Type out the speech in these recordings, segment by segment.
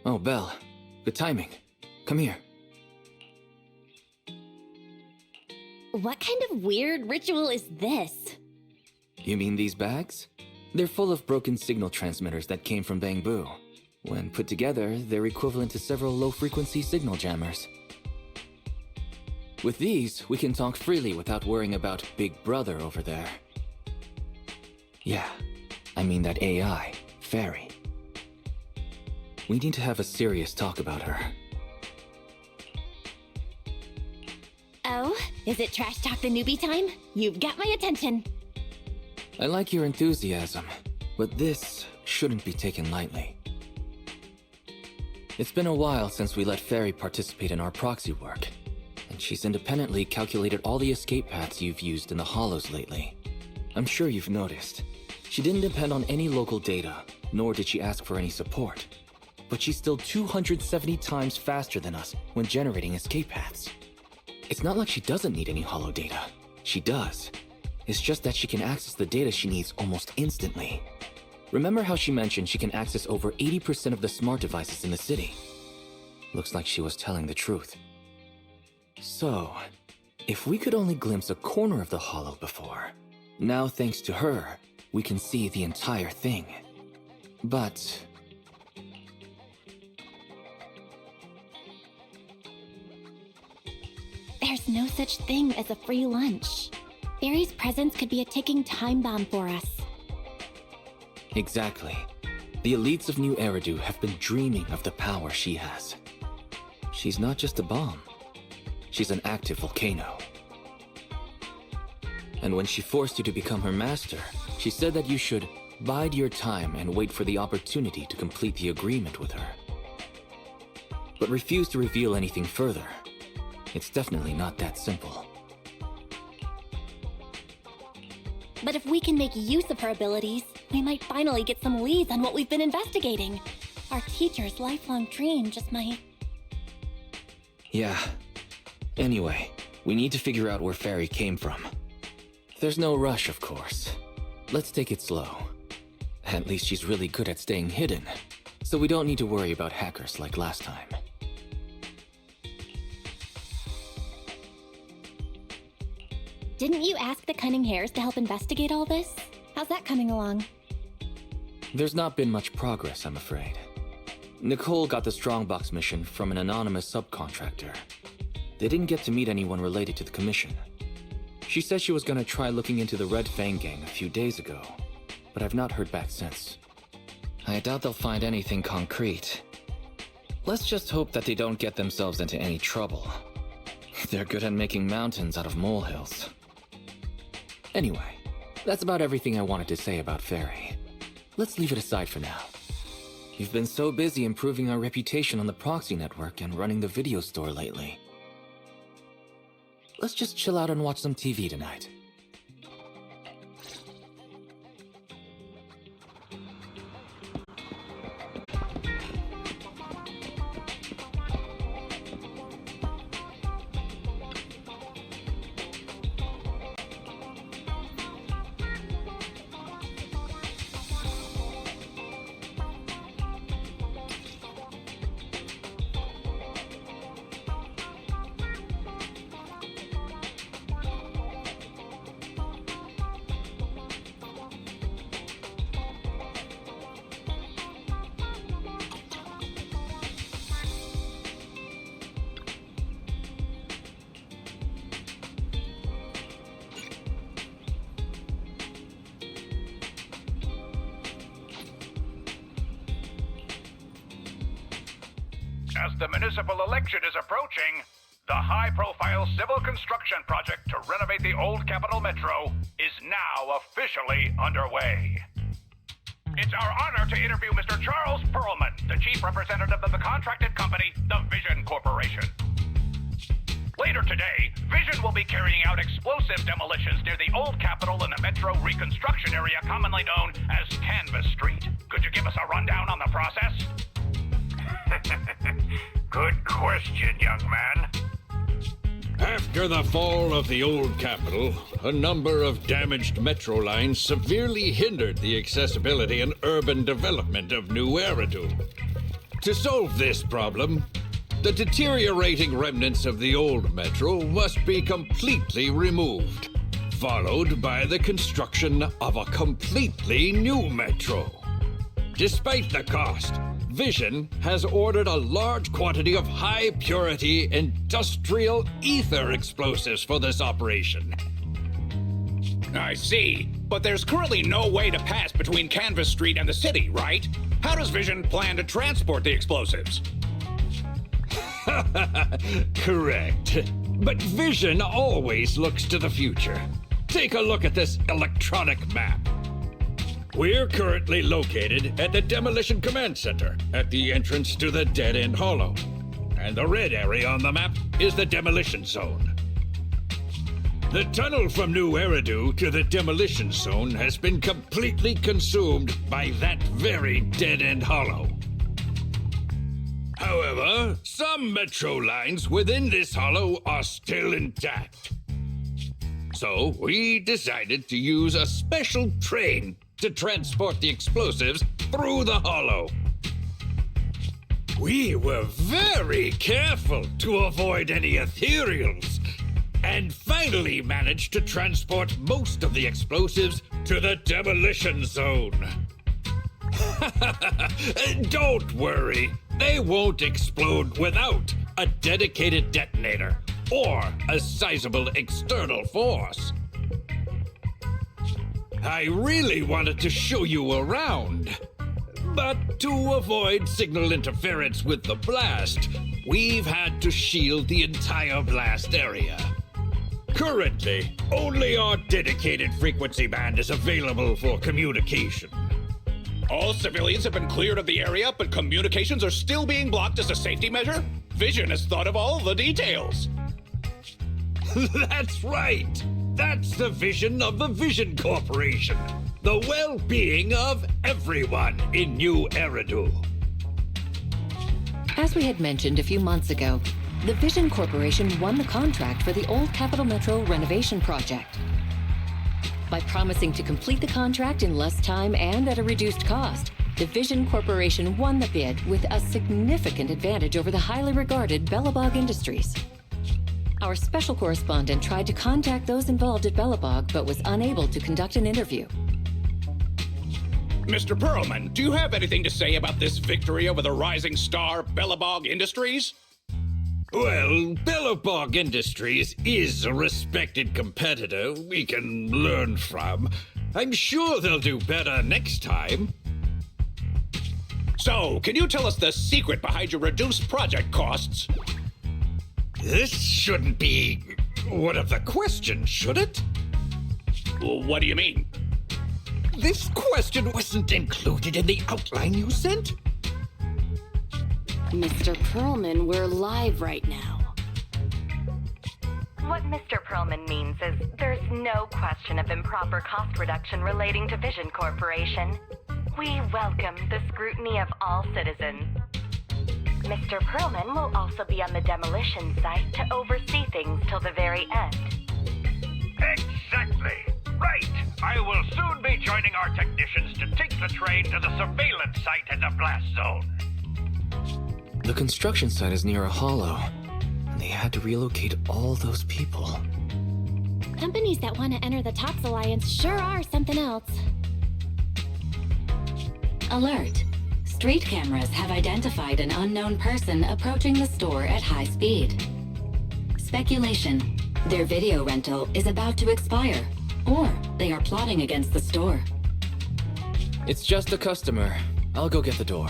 Oh, Belle. Good timing. Come here. What kind of weird ritual is this? You mean these bags? They're full of broken signal transmitters that came from Bangbu. When put together, they're equivalent to several low-frequency signal jammers. With these, we can talk freely without worrying about Big Brother over there. Yeah, I mean that AI, Fairy. We need to have a serious talk about her. Oh, is it trash talk the newbie time? You've got my attention. I like your enthusiasm, but this shouldn't be taken lightly. It's been a while since we let Fairy participate in our proxy work, and she's independently calculated all the escape paths you've used in the Hollows lately. I'm sure you've noticed. She didn't depend on any local data, nor did she ask for any support. But she's still 270 times faster than us when generating escape paths. It's not like she doesn't need any hollow data. She does. It's just that she can access the data she needs almost instantly. Remember how she mentioned she can access over 80% of the smart devices in the city? Looks like she was telling the truth. So, if we could only glimpse a corner of the hollow before, now thanks to her, we can see the entire thing. But there's no such thing as a free lunch. Fairy's presence could be a ticking time bomb for us. exactly. The elites of New Eridu have been dreaming of the power she has. She's not just a bomb. She's an active volcano. And when she forced you to become her master, she said that you should bide your time and wait for the opportunity to complete the agreement with her. But refused to reveal anything further. It's definitely not that simple. But if we can make use of her abilities, we might finally get some leads on what we've been investigating. Our teacher's lifelong dream just might... Yeah. Anyway, we need to figure out where Fairy came from. There's no rush, of course. Let's take it slow. At least she's really good at staying hidden, so we don't need to worry about hackers like last time. Didn't you ask the Cunning Hares to help investigate all this? How's that coming along? There's not been much progress, I'm afraid. Nicole got the Strongbox mission from an anonymous subcontractor. They didn't get to meet anyone related to the commission. She said she was gonna try looking into the Red Fang gang a few days ago, but I've not heard back since. I doubt they'll find anything concrete. Let's just hope that they don't get themselves into any trouble. They're good at making mountains out of molehills. Anyway, that's about everything I wanted to say about Fairy. Let's leave it aside for now. You've been so busy improving our reputation on the proxy network and running the video store lately. Let's just chill out and watch some TV tonight. As the municipal election is approaching, the high-profile civil construction project to renovate the old Capital Metro is now officially underway. It's our honor to interview Mr. Charles Perlman, the chief representative of the contracted company, the Vision Corporation. Later today, Vision will be carrying out explosive demolitions near the old Capitol in the Metro reconstruction area commonly known as Canvas Street. Could you give us a rundown on the process? Good question, young man. After the fall of the old capital, a number of damaged metro lines severely hindered the accessibility and urban development of New Eridu. To solve this problem, the deteriorating remnants of the old metro must be completely removed, followed by the construction of a completely new metro. Despite the cost, Vision has ordered a large quantity of high-purity industrial ether explosives for this operation. I see. But there's currently no way to pass between Canvas Street and the city, right? How does Vision plan to transport the explosives? Correct. But Vision always looks to the future. Take a look at this electronic map. We're currently located at the Demolition Command Center, at the entrance to the Dead-End Hollow. And the red area on the map is the Demolition Zone. The tunnel from New Eridu to the Demolition Zone has been completely consumed by that very Dead-End Hollow. However, some metro lines within this hollow are still intact. So we decided to use a special train to transport the explosives through the hollow. We were very careful to avoid any ethereals, and finally managed to transport most of the explosives to the Demolition Zone. Don't worry, they won't explode without a dedicated detonator or a sizable external force. I really wanted to show you around, but to avoid signal interference with the blast, we've had to shield the entire blast area. Currently, only our dedicated frequency band is available for communication. All civilians have been cleared of the area, but communications are still being blocked as a safety measure? Vision has thought of all the details. That's right! That's the vision of the Vision Corporation. The well-being of everyone in New Eridu. As we had mentioned a few months ago, the Vision Corporation won the contract for the Old Capital Metro renovation project. By promising to complete the contract in less time and at a reduced cost, the Vision Corporation won the bid with a significant advantage over the highly regarded Bellebog Industries. Our special correspondent tried to contact those involved at Bellebog, but was unable to conduct an interview. Mr. Perlman, do you have anything to say about this victory over the rising star Bellebog Industries? Well, Bellebog Industries is a respected competitor we can learn from. I'm sure they'll do better next time. So, can you tell us the secret behind your reduced project costs? This shouldn't be one of the questions, should it? What do you mean? This question wasn't included in the outline you sent? Mr. Perlman, we're live right now. What Mr. Perlman means is there's no question of improper cost reduction relating to Vision Corporation. We welcome the scrutiny of all citizens. Mr. Perlman will also be on the demolition site to oversee things till the very end. Exactly. Right. I will soon be joining our technicians to take the train to the surveillance site in the blast zone. The construction site is near a hollow, and they had to relocate all those people. Companies that want to enter the Tops Alliance sure are something else. Alert! Street cameras have identified an unknown person approaching the store at high speed. Speculation. Their video rental is about to expire, or they are plotting against the store. It's just a customer. I'll go get the door.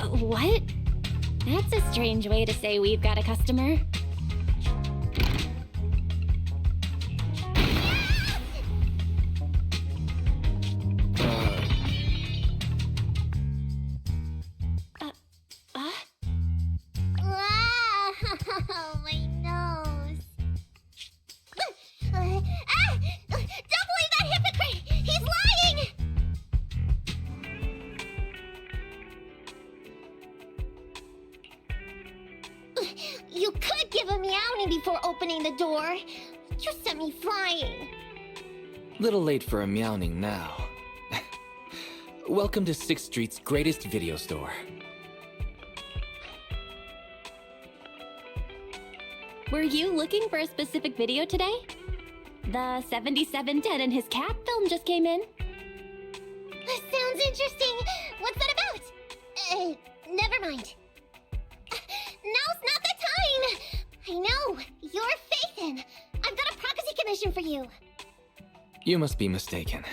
What? That's a strange way to say we've got a customer. My nose. Don't believe that hypocrite! He's lying! You could give a meowing before opening the door. You sent me flying. Little late for a meowing now. Welcome to 6th Street's greatest video store. Were you looking for a specific video today? The 7710 and his cat film just came in. That sounds interesting. What's that about? Never mind. Now's not the time! I know, you're Faithin. I've got a proxy commission for you. You must be mistaken.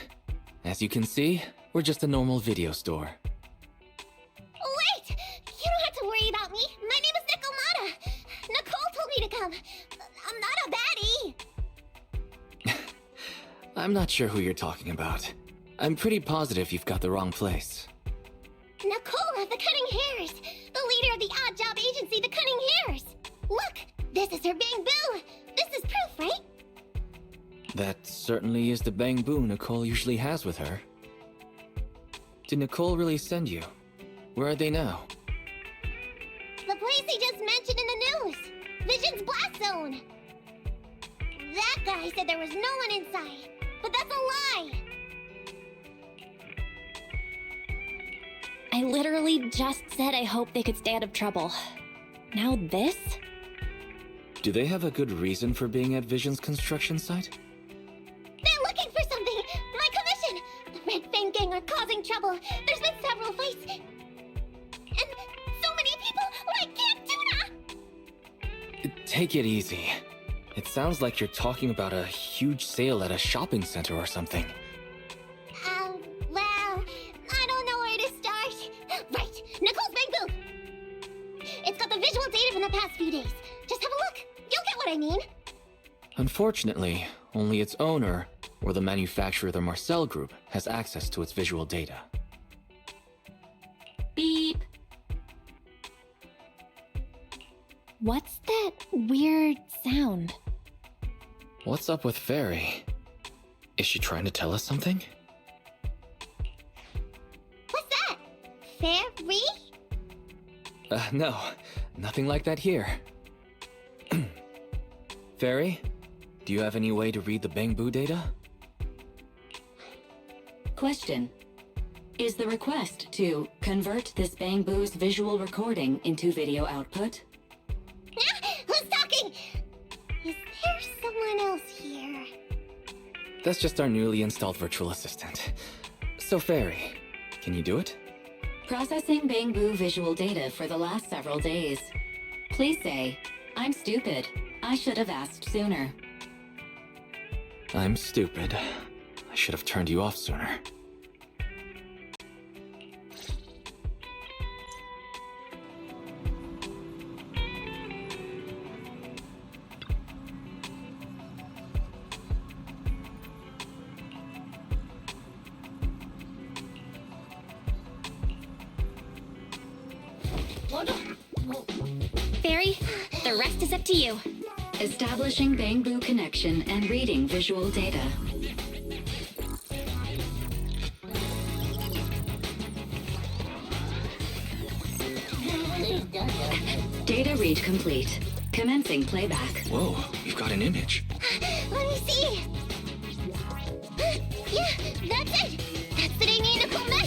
As you can see, we're just a normal video store. Wait! You don't have to worry about me. My name is Nicolata. Nicole told me to come. I'm not a baddie. I'm not sure who you're talking about. I'm pretty positive you've got the wrong place. Nicole of the Cunning Hairs, the leader of the odd job agency, the Cunning Hairs. Look, this is her bang boo. This is proof, right? That certainly is the bang boo Nicole usually has with her. Did Nicole really send you? Where are they now? The place he just mentioned in the news. Vision's blast zone. That guy said there was no one inside, but that's a lie. I literally just said I hope they could stay out of trouble. Now this? Do they have a good reason for being at Vision's construction site? They're looking for something! My commission! The Red Fang Gang are causing trouble. There's been several fights. And so many people, I can't do that! Take it easy. It sounds like you're talking about a huge sale at a shopping center or something. Well, I don't know where to start. Right, Nicole's Bang Boo! It's got the visual data from the past few days. Just have a look. You'll get what I mean. Unfortunately, only its owner, or the manufacturer the Marcel Group, has access to its visual data. Beep. What's that weird sound? What's up with Fairy? Is she trying to tell us something? What's that? Fairy? No. Nothing like that here. Fairy, do you have any way to read the Bang Boo data? Question. Is the request to convert this Bang Boo's visual recording into video output? Who's talking? Is there someone else here? That's just our newly installed virtual assistant. So Fairy, can you do it? Processing Bang Boo visual data for the last several days. Please say, I'm stupid. I should have asked sooner. I'm stupid. I should have turned you off sooner. Fairy, the rest is up to you. Establishing Bang Boo connection and reading visual data. Data read complete. Commencing playback. Whoa, you've got an image. Let me see. Yeah, that's it. That's the name Nicole meant.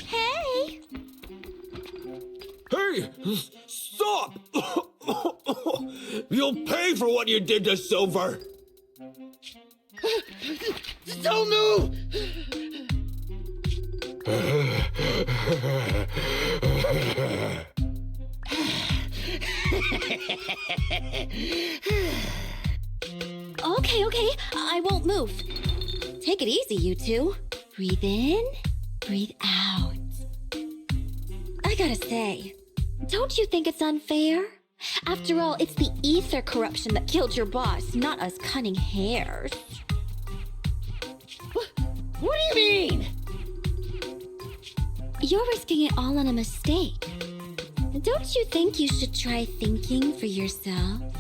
Hey! Hey! Stop! You'll pay for what you did to Silver! Don't move! Okay, I won't move. Take it easy, you two. Breathe in, breathe out. I gotta say, don't you think it's unfair? After all, it's the ether corruption that killed your boss, not us cunning hairs. What do you mean? You're risking it all on a mistake. Don't you think you should try thinking for yourselves?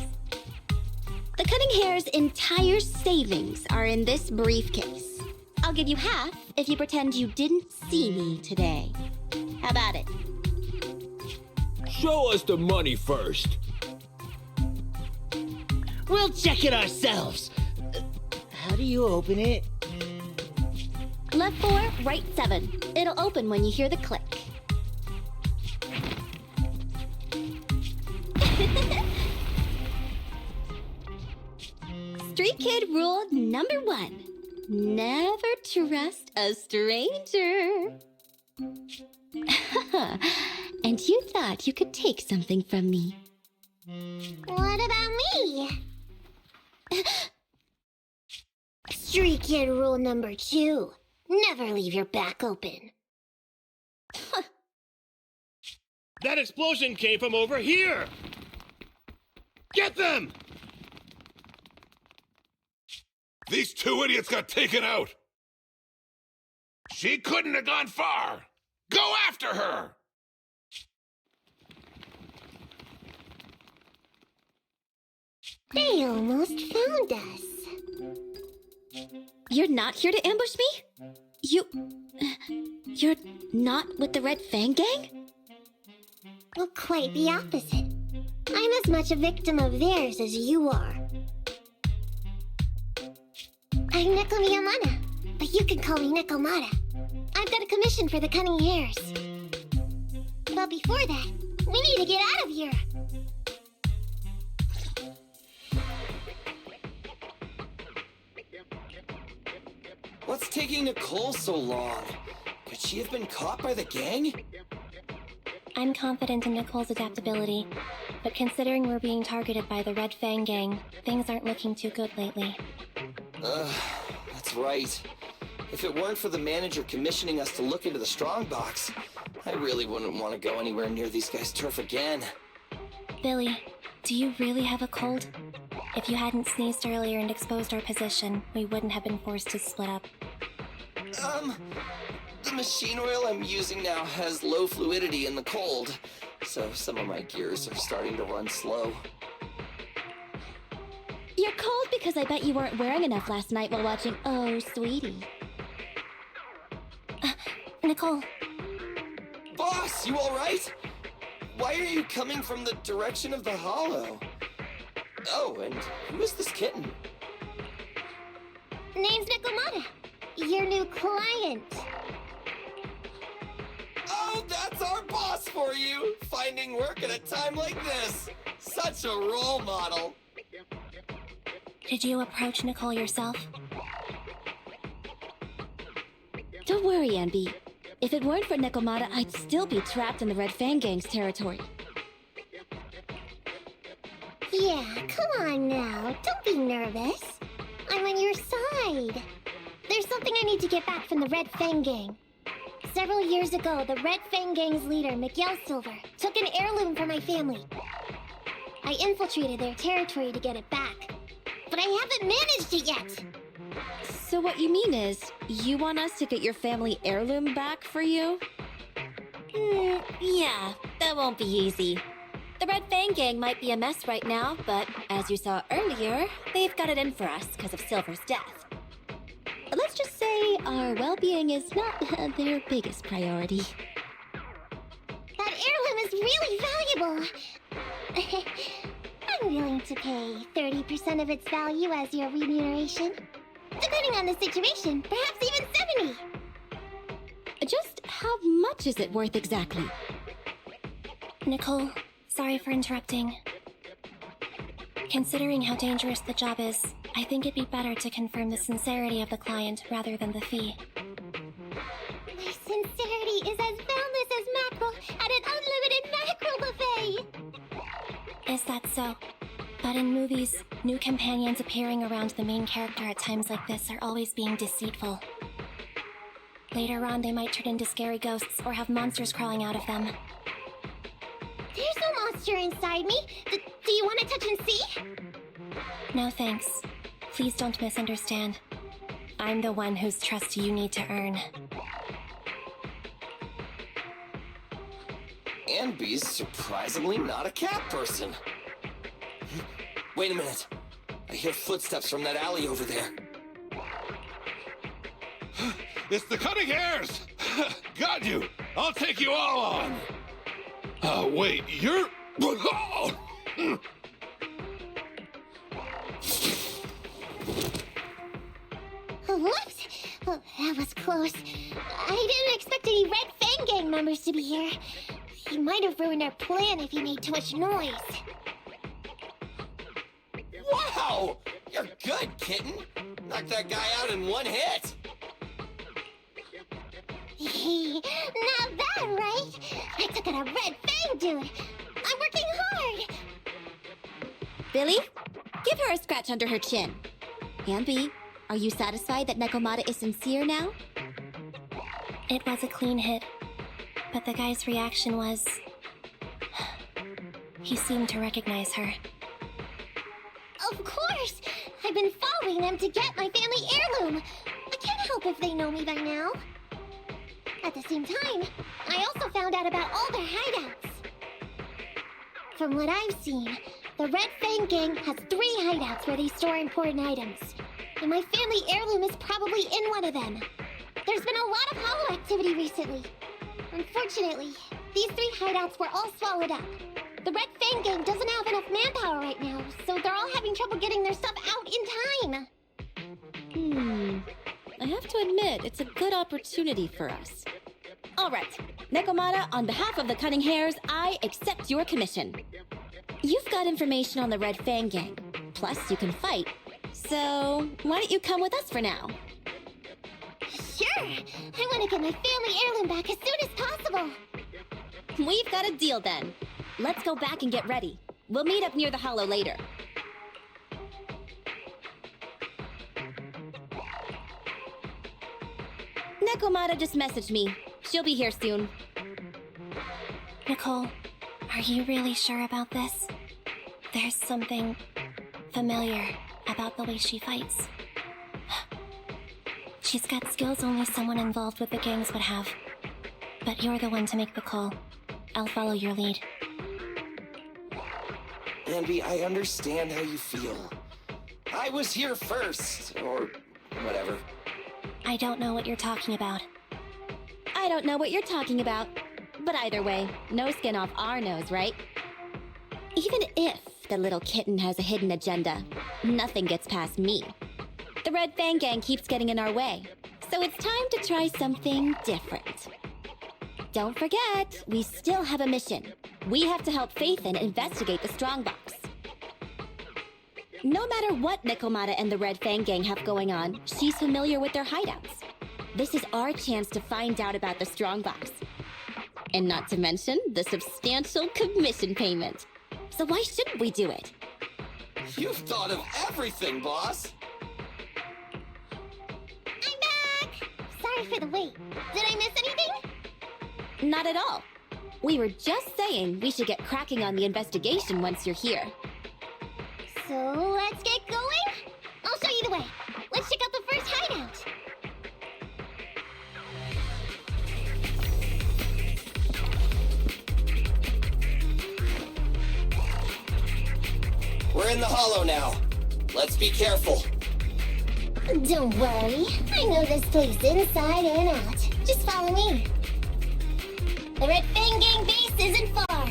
The Cunning Hair's entire savings are in this briefcase. I'll give you half if you pretend you didn't see me today. How about it? Show us the money first. We'll check it ourselves. How do you open it? Left 4, right 7. It'll open when you hear the click. Street Kid rule number 1. Never trust a stranger. And you thought you could take something from me. What about me? Street Kid rule number 2. Never leave your back open. That explosion came from over here! Get them! These 2 idiots got taken out! She couldn't have gone far! Go after her! They almost found us. You're not here to ambush me? You're not with the Red Fang Gang? Well, quite the opposite. I'm as much a victim of theirs as you are. I'm Neko Miyamana, but you can call me Nekomata. I've got a commission for the Cunning Hares. But before that, we need to get out of here. What's taking Nicole so long? Could she have been caught by the gang? I'm confident in Nicole's adaptability, but considering we're being targeted by the Red Fang Gang, things aren't looking too good lately. That's right. If it weren't for the manager commissioning us to look into the strongbox, I really wouldn't want to go anywhere near these guys' turf again. Billy, do you really have a cold? If you hadn't sneezed earlier and exposed our position, we wouldn't have been forced to split up. The machine oil I'm using now has low fluidity in the cold, so some of my gears are starting to run slow. You're cold because I bet you weren't wearing enough last night while watching Oh, Sweetie. Nicole. Boss, you alright? Why are you coming from the direction of the hollow? Oh, and who is this kitten? Name's Nekomata, your new client. Oh, that's our boss for you! Finding work at a time like this! Such a role model! Did you approach Nicole yourself? Don't worry, Anby. If it weren't for Nekomata, I'd still be trapped in the Red Fang Gang's territory. Yeah, come on now. Don't be nervous. I'm on your side. There's something I need to get back from the Red Fang Gang. Several years ago, the Red Fang Gang's leader, Miguel Silver, took an heirloom from my family. I infiltrated their territory to get it back, but I haven't managed it yet. So what you mean is, you want us to get your family heirloom back for you? Yeah, that won't be easy. The Red Fang Gang might be a mess right now, but as you saw earlier, they've got it in for us because of Silver's death. Let's just say our well-being is not their biggest priority. That heirloom is really valuable. I'm willing to pay 30% of its value as your remuneration. Depending on the situation, perhaps even 70. Just how much is it worth exactly? Nicole, sorry for interrupting. Considering how dangerous the job is, I think it'd be better to confirm the sincerity of the client rather than the fee. My sincerity is as boundless as mackerel at an unlimited mackerel buffet! Is that so? But in movies, new companions appearing around the main character at times like this are always being deceitful. Later on, they might turn into scary ghosts or have monsters crawling out of them. There's no monster inside me. Do you want to touch and see? No thanks. Please don't misunderstand. I'm the one whose trust you need to earn. Anby's surprisingly not a cat person. Wait a minute. I hear footsteps from that alley over there. It's the Cunning Hares! Got you! I'll take you all on! Wait, you're... That was close. I didn't expect any Red Fang Gang members to be here. He might have ruined our plan if he made too much noise. Wow! You're good, kitten! Knocked that guy out in one hit! Not bad, right? I took out a Red Fang dude! I'm working hard! Billy, give her a scratch under her chin. Ambi, are you satisfied that Nekomata is sincere now? It was a clean hit, but the guy's reaction was... he seemed to recognize her. Of course! I've been following them to get my family heirloom! I can't help if they know me by now. At the same time, I also found out about all their hideouts. From what I've seen, the Red Fang Gang has 3 hideouts where they store important items. And my family heirloom is probably in one of them. There's been a lot of hollow activity recently. Unfortunately, these 3 hideouts were all swallowed up. The Red Fang Gang doesn't have enough manpower right now, so they're all having trouble getting their stuff out in time. I have to admit, it's a good opportunity for us. All right, Nekomata, on behalf of the Cunning Hares, I accept your commission. You've got information on the Red Fang Gang, plus you can fight. So, why don't you come with us for now? Sure! I want to get my family heirloom back as soon as possible! We've got a deal then. Let's go back and get ready. We'll meet up near the hollow later. Nekomata just messaged me. She'll be here soon. Nicole, are you really sure about this? There's something familiar about the way she fights. She's got skills only someone involved with the gangs would have. But you're the one to make the call. I'll follow your lead. Ambi, I understand how you feel. I was here first, or whatever. I don't know what you're talking about. I don't know what you're talking about. But either way, no skin off our nose, right? Even if the little kitten has a hidden agenda, nothing gets past me. The Red Fang Gang keeps getting in our way, so it's time to try something different. Don't forget, we still have a mission. We have to help Faithin investigate the Strongbox. No matter what Nekomata and the Red Fang Gang have going on, she's familiar with their hideouts. This is our chance to find out about the Strongbox. And not to mention the substantial commission payment. So why shouldn't we do it? You've thought of everything, boss! I'm back! Sorry for the wait. Did I miss anything? Not at all. We were just saying we should get cracking on the investigation once you're here. So let's get going? I'll show you the way. Let's check out the first hideout. We're in the hollow now. Let's be careful. Don't worry. I know this place inside and out. Just follow me. The Red Fang Gang base isn't far.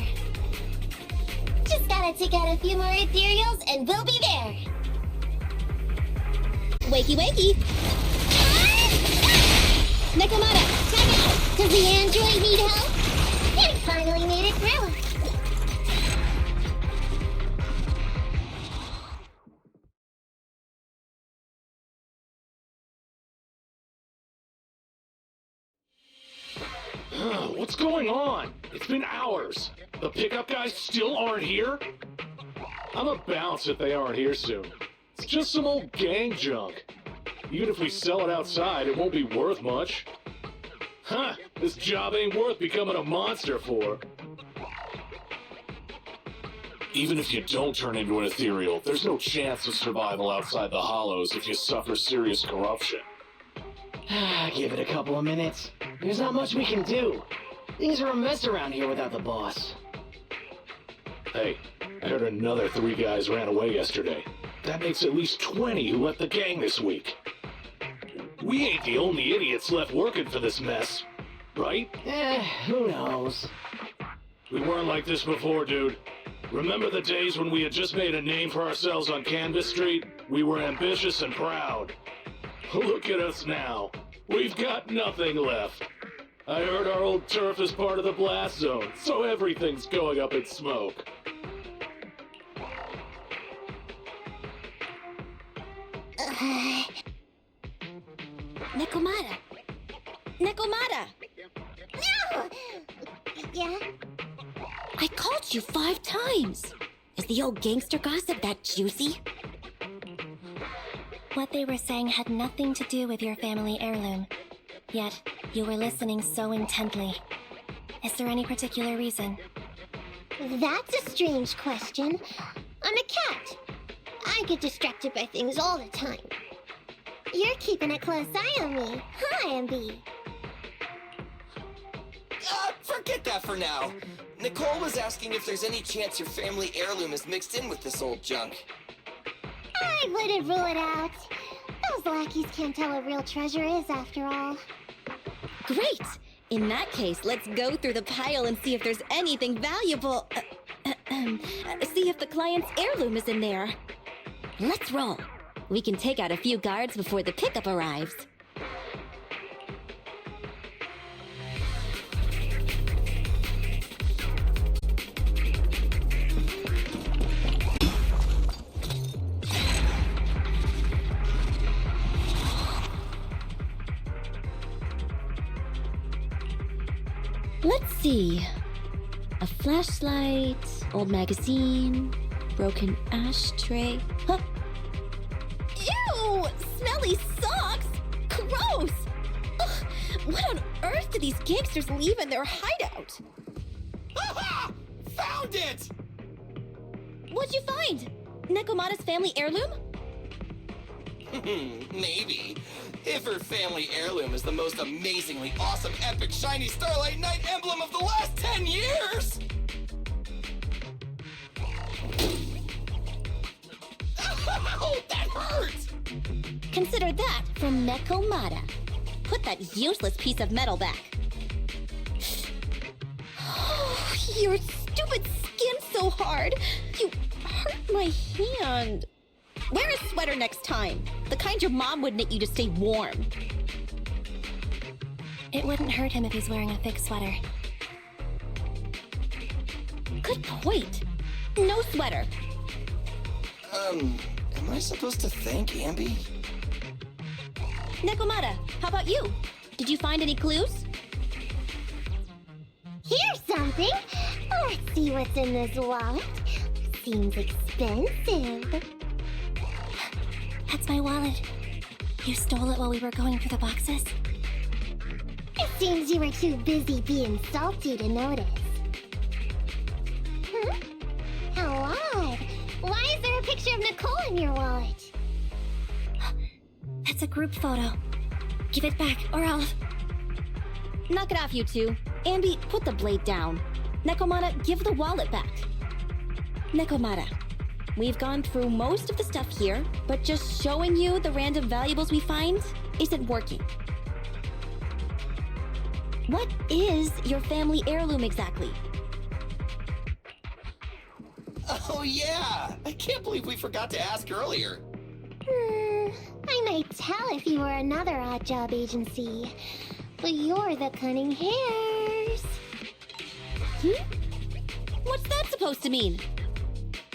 Just gotta take out a few more ethereals and we'll be there. Wakey wakey! Nekomata, time out! Does the android need help? He finally made it through. What's going on? It's been hours. The pickup guys still aren't here? I'ma bounce if they aren't here soon. It's just some old gang junk. Even if we sell it outside, it won't be worth much. Huh, this job ain't worth becoming a monster for. Even if you don't turn into an ethereal, there's no chance of survival outside the hollows if you suffer serious corruption. Give it a couple of minutes. There's not much we can do. Things are a mess around here without the boss. Hey, I heard another 3 guys ran away yesterday. That makes at least 20 who left the gang this week. We ain't the only idiots left working for this mess, right? Who knows? We weren't like this before, dude. Remember the days when we had just made a name for ourselves on Canvas Street? We were ambitious and proud. Look at us now. We've got nothing left. I heard our old turf is part of the blast zone, so everything's going up in smoke. Nekomata! Nekomata! No! Yeah? I called you 5 times! Is the old gangster gossip that juicy? What they were saying had nothing to do with your family heirloom. Yet, you were listening so intently. Is there any particular reason? That's a strange question. I'm a cat. I get distracted by things all the time. You're keeping a close eye on me, huh, Ambi? Forget that for now. Nicole was asking if there's any chance your family heirloom is mixed in with this old junk. I wouldn't rule it out. Those lackeys can't tell what real treasure is, after all. Great! In that case, let's go through the pile and see if there's anything valuable. See if the client's heirloom is in there. Let's roll. We can take out a few guards before the pickup arrives. Let's see. A flashlight, old magazine, broken ashtray. Huh? Ew! Smelly socks! Gross! Ugh, what on earth did these gangsters leave in their hideout? Aha! Found it! What'd you find? Nekomata's family heirloom? Maybe. If her family heirloom is the most amazingly awesome, epic, shiny Starlight Knight emblem of the last 10 years! Oh, that hurt! Consider that from Nekomata. Put that useless piece of metal back. Oh, your stupid skin's so hard. You hurt my hand. Wear a sweater next time. The kind your mom would knit you to stay warm. It wouldn't hurt him if he's wearing a thick sweater. Good point. No sweater. Am I supposed to thank Ambi? Nekomata, how about you? Did you find any clues? Here's something. Let's see what's in this wallet. Seems expensive. That's my wallet. You stole it while we were going through the boxes? It seems you were too busy being salty to notice. How odd. Why is there a picture of Nicole in your wallet? That's a group photo. Give it back, or I'll... Knock it off, you two. Ambi, put the blade down. Nekomata, give the wallet back. Nekomata, we've gone through most of the stuff here, but just showing you the random valuables we find isn't working. What is your family heirloom exactly? Oh yeah! I can't believe we forgot to ask earlier. I might tell if you were another odd job agency, but you're the Cunning Hairs. What's that supposed to mean?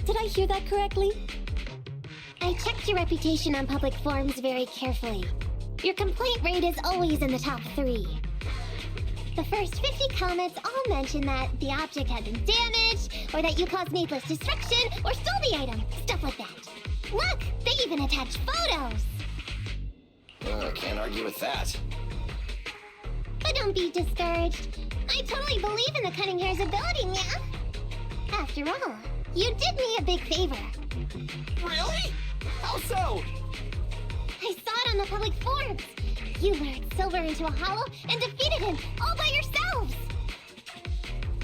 Did I hear that correctly? I checked your reputation on public forums very carefully. Your complaint rate is always in the top 3. The first 50 comments all mention that the object had been damaged, or that you caused needless destruction, or stole the item. Stuff like that. Look, they even attach photos! I can't argue with that. But don't be discouraged. I totally believe in the Cunning Hair's ability, yeah? After all, you did me a big favor. Really? How so? I saw it on the public forums. You lured Silver into a hollow and defeated him all by yourselves!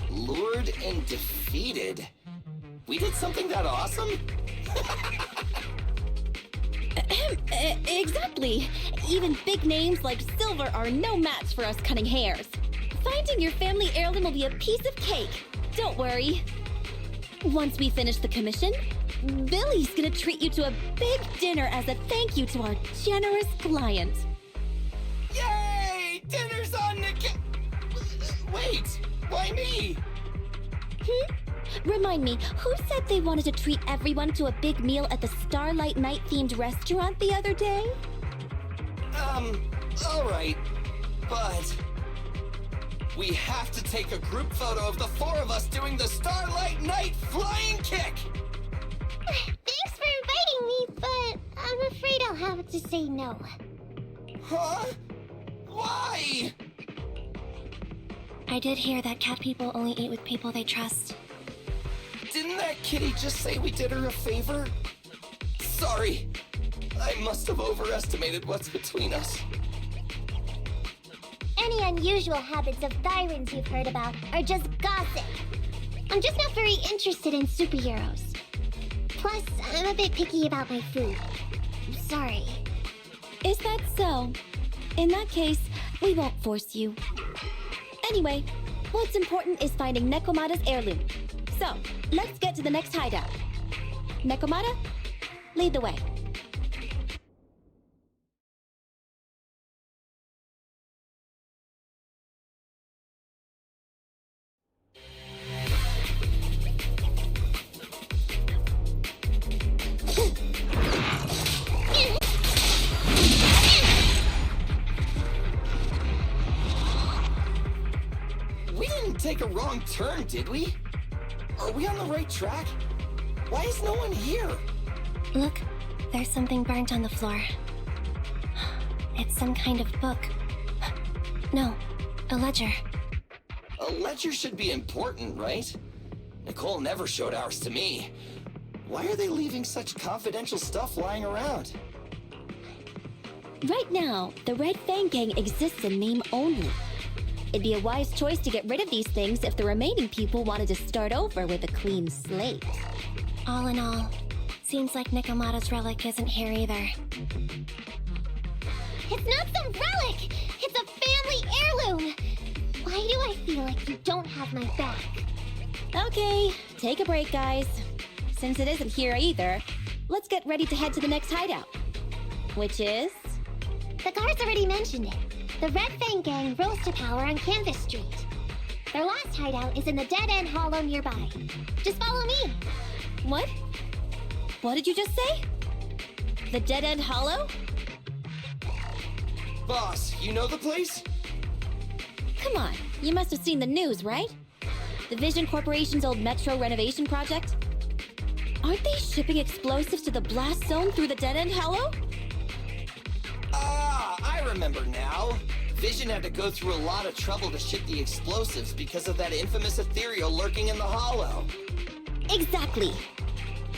Lured and defeated? We did something that awesome? Exactly. Even big names like Silver are no match for us Cunning Hairs. Finding your family heirloom will be a piece of cake. Don't worry. Once we finish the commission, Billy's gonna treat you to a big dinner as a thank you to our generous client. Yay! Wait! Why me? Remind me, who said they wanted to treat everyone to a big meal at the Starlight Night-themed restaurant the other day? Alright. But... we have to take a group photo of the four of us doing the Starlight Night flying kick! Thanks for inviting me, but I'm afraid I'll have to say no. Huh? Why? I did hear that cat people only eat with people they trust. Didn't that kitty just say we did her a favor? Sorry. I must have overestimated what's between us. Any unusual habits of Thyrans you've heard about are just gossip. I'm just not very interested in superheroes. Plus, I'm a bit picky about my food. I'm sorry. Is that so? In that case, we won't force you. Anyway, what's important is finding Nekomata's heirloom. So, let's get to the next hideout. Nekomata, lead the way. We didn't take a wrong turn, did we? Are we on the right track? Why is no one here? Look, there's something burnt on the floor. It's some kind of book. No, a ledger. A ledger should be important, right? Nicole never showed ours to me. Why are they leaving such confidential stuff lying around? Right now, the Red Fang Gang exists in name only. It'd be a wise choice to get rid of these things if the remaining people wanted to start over with a clean slate. All in all, seems like Nekomata's relic isn't here either. It's not some relic! It's a family heirloom! Why do I feel like you don't have my back? Okay, take a break, guys. Since it isn't here either, let's get ready to head to the next hideout. Which is... The guards already mentioned it. The Red Fang Gang rose to power on Canvas Street. Their last hideout is in the dead-end hollow nearby. Just follow me. What? What did you just say? The dead-end hollow? Boss, you know the place? Come on, you must have seen the news, right? The Vision Corporation's old metro renovation project? Aren't they shipping explosives to the blast zone through the dead-end hollow? Ah, I remember now. Vision had to go through a lot of trouble to ship the explosives because of that infamous ethereal lurking in the hollow. Exactly.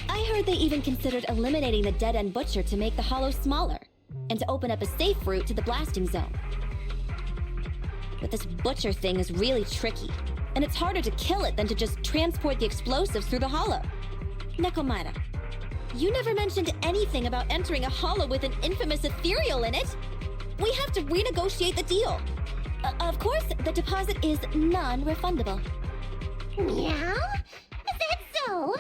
I heard they even considered eliminating the dead-end butcher to make the hollow smaller, and to open up a safe route to the blasting zone. But this butcher thing is really tricky, and it's harder to kill it than to just transport the explosives through the hollow. Nekomata, you never mentioned anything about entering a hollow with an infamous ethereal in it. We have to renegotiate the deal. Of course, the deposit is non-refundable. Meow? Is that so?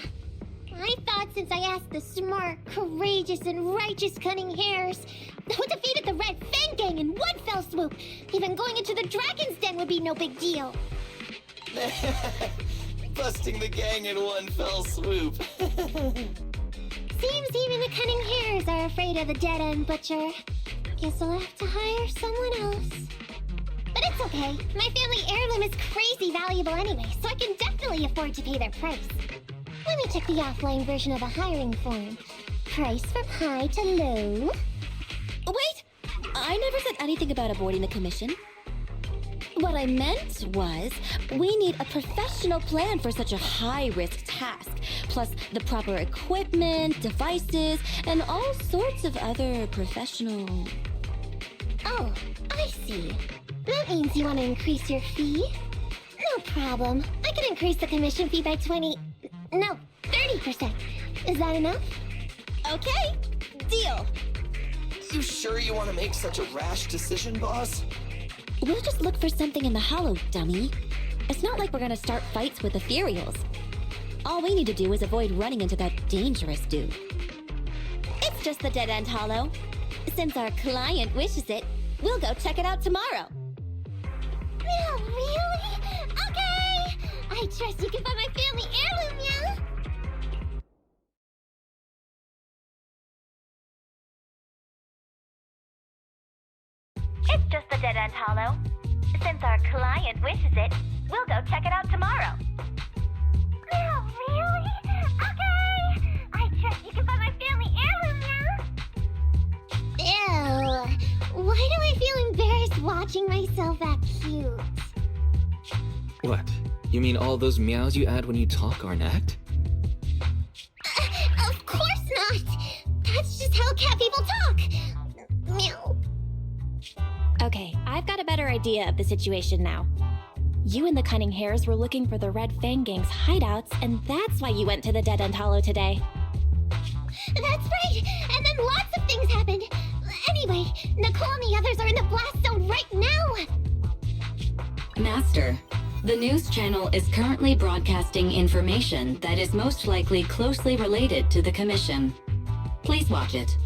I thought since I asked the smart, courageous, and righteous Cunning Hares who defeated the Red Fang Gang in one fell swoop, even going into the Dragon's Den would be no big deal. Busting the gang in one fell swoop. Seems even the Cunning Hares are afraid of the dead-end butcher. Guess I'll have to hire someone else. But it's okay. My family heirloom is crazy valuable anyway, so I can definitely afford to pay their price. Let me check the offline version of the hiring form. Price from high to low. Wait! I never said anything about avoiding the commission. What I meant was, we need a professional plan for such a high-risk task, plus the proper equipment, devices, and all sorts of other professional... Oh, I see. That means you want to increase your fee? No problem. I can increase the commission fee by 30%. Is that enough? Okay, deal. You sure you want to make such a rash decision, boss? We'll just look for something in the hollow, dummy. It's not like we're gonna start fights with ethereals. All we need to do is avoid running into that dangerous dude. It's just the dead-end hollow. Since our client wishes it, we'll go check it out tomorrow. No, really? trust you can find my family heirloom, yeah? It's just the Dead End Hollow. Since our client wishes it, we'll go check it out tomorrow. Oh, really? Okay! I trust you can find my family heirloom, yeah? Ew. Why do I feel embarrassed watching myself act cute? What? You mean all those meows you add when you talk aren't act? Of course not! That's just how cat people talk! Meow. Okay, I've got a better idea of the situation now. You and the Cunning Hares were looking for the Red Fang Gang's hideouts, and that's why you went to the Dead End Hollow today. That's right! And then lots of things happened! Anyway, Nicole and the others are in the blast zone right now! Master, the news channel is currently broadcasting information that is most likely closely related to the Commission. Please watch it.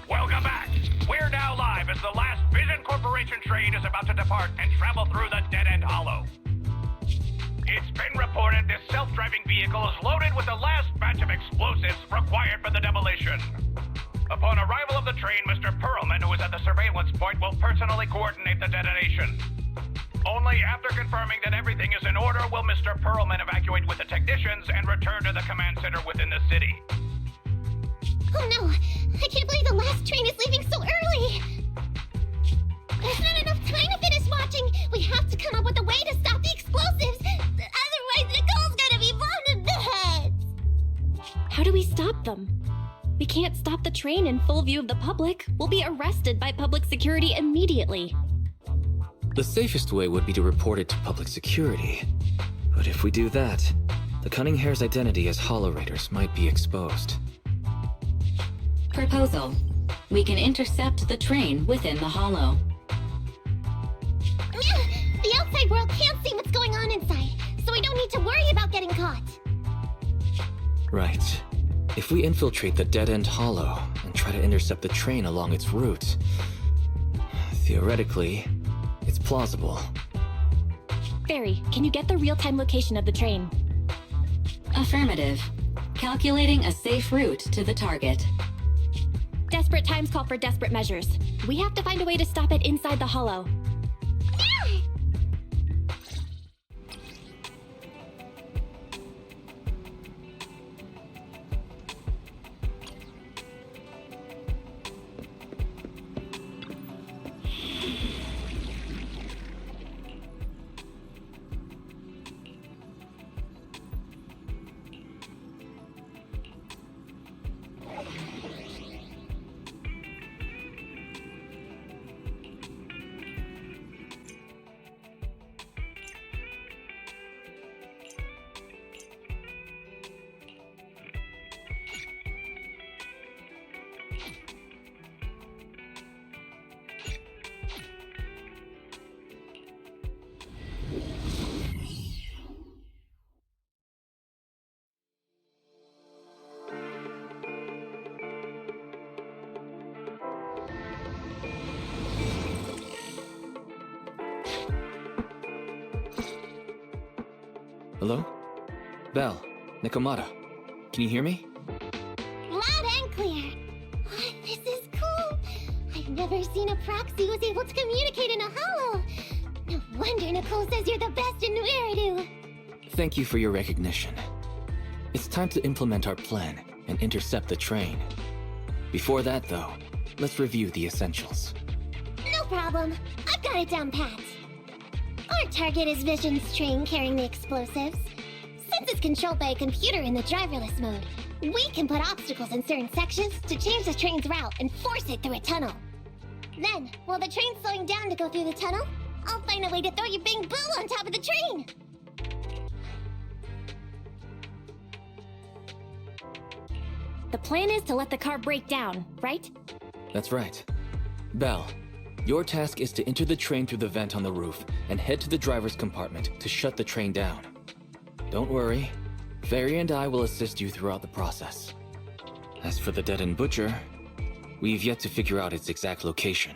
Welcome back. We're now live as the last Vision Corporation train is about to depart and travel through the Dead End Hollow. It's been reported this self-driving vehicle is loaded with the last batch of explosives required for the demolition. Upon arrival of the train, Mr. Perlman, who is at the surveillance point, will personally coordinate the detonation. Only after confirming that everything is in order will Mr. Perlman evacuate with the technicians and return to the command center within the city. Oh no! I can't believe the last train is leaving so early! There's not enough time to finish watching! We have to come up with a way to stop the explosives! Otherwise, Nicole's gonna be blown to bits! How do we stop them? We can't stop the train in full view of the public. We'll be arrested by public security immediately. The safest way would be to report it to public security. But if we do that, the Cunning Hare's identity as Hollow Raiders might be exposed. Proposal. We can intercept the train within the hollow. The outside world can't see what's going on inside, so we don't need to worry about getting caught. Right. If we infiltrate the Dead End Hollow and try to intercept the train along its route, theoretically, it's plausible. Barry, can you get the real-time location of the train? Affirmative. Calculating a safe route to the target. Desperate times call for desperate measures. We have to find a way to stop it inside the hollow. Hello? Belle, Nikomata. Can you hear me? Loud and clear. This is cool. I've never seen a proxy who's able to communicate in a hollow. No wonder Nicole says you're the best in Nueridu. Thank you for your recognition. It's time to implement our plan and intercept the train. Before that, though, let's review the essentials. No problem. I've got it down pat. Our target is Vision's train carrying the explosives. Since it's controlled by a computer in the driverless mode, we can put obstacles in certain sections to change the train's route and force it through a tunnel. Then, while the train's slowing down to go through the tunnel, I'll find a way to throw your big boo on top of the train! The plan is to let the car break down, right? That's right. Belle, your task is to enter the train through the vent on the roof and head to the driver's compartment to shut the train down. Don't worry, Fairy and I will assist you throughout the process. As for the Dead End Butcher, we've yet to figure out its exact location,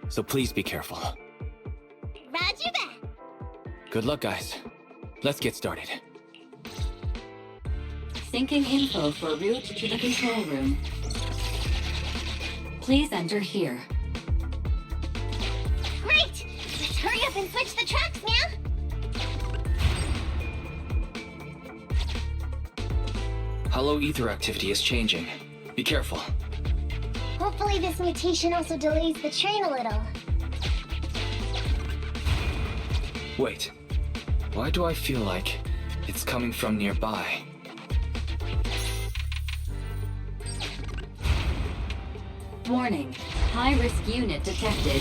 so please be careful. Roger that! Good luck, guys. Let's get started. Syncing info for route to the control room. Please enter here. Great! Let's hurry up and switch the tracks, man! Hollow ether activity is changing. Be careful. Hopefully this mutation also delays the train a little. Wait. Why do I feel like it's coming from nearby? Warning. High-risk unit detected.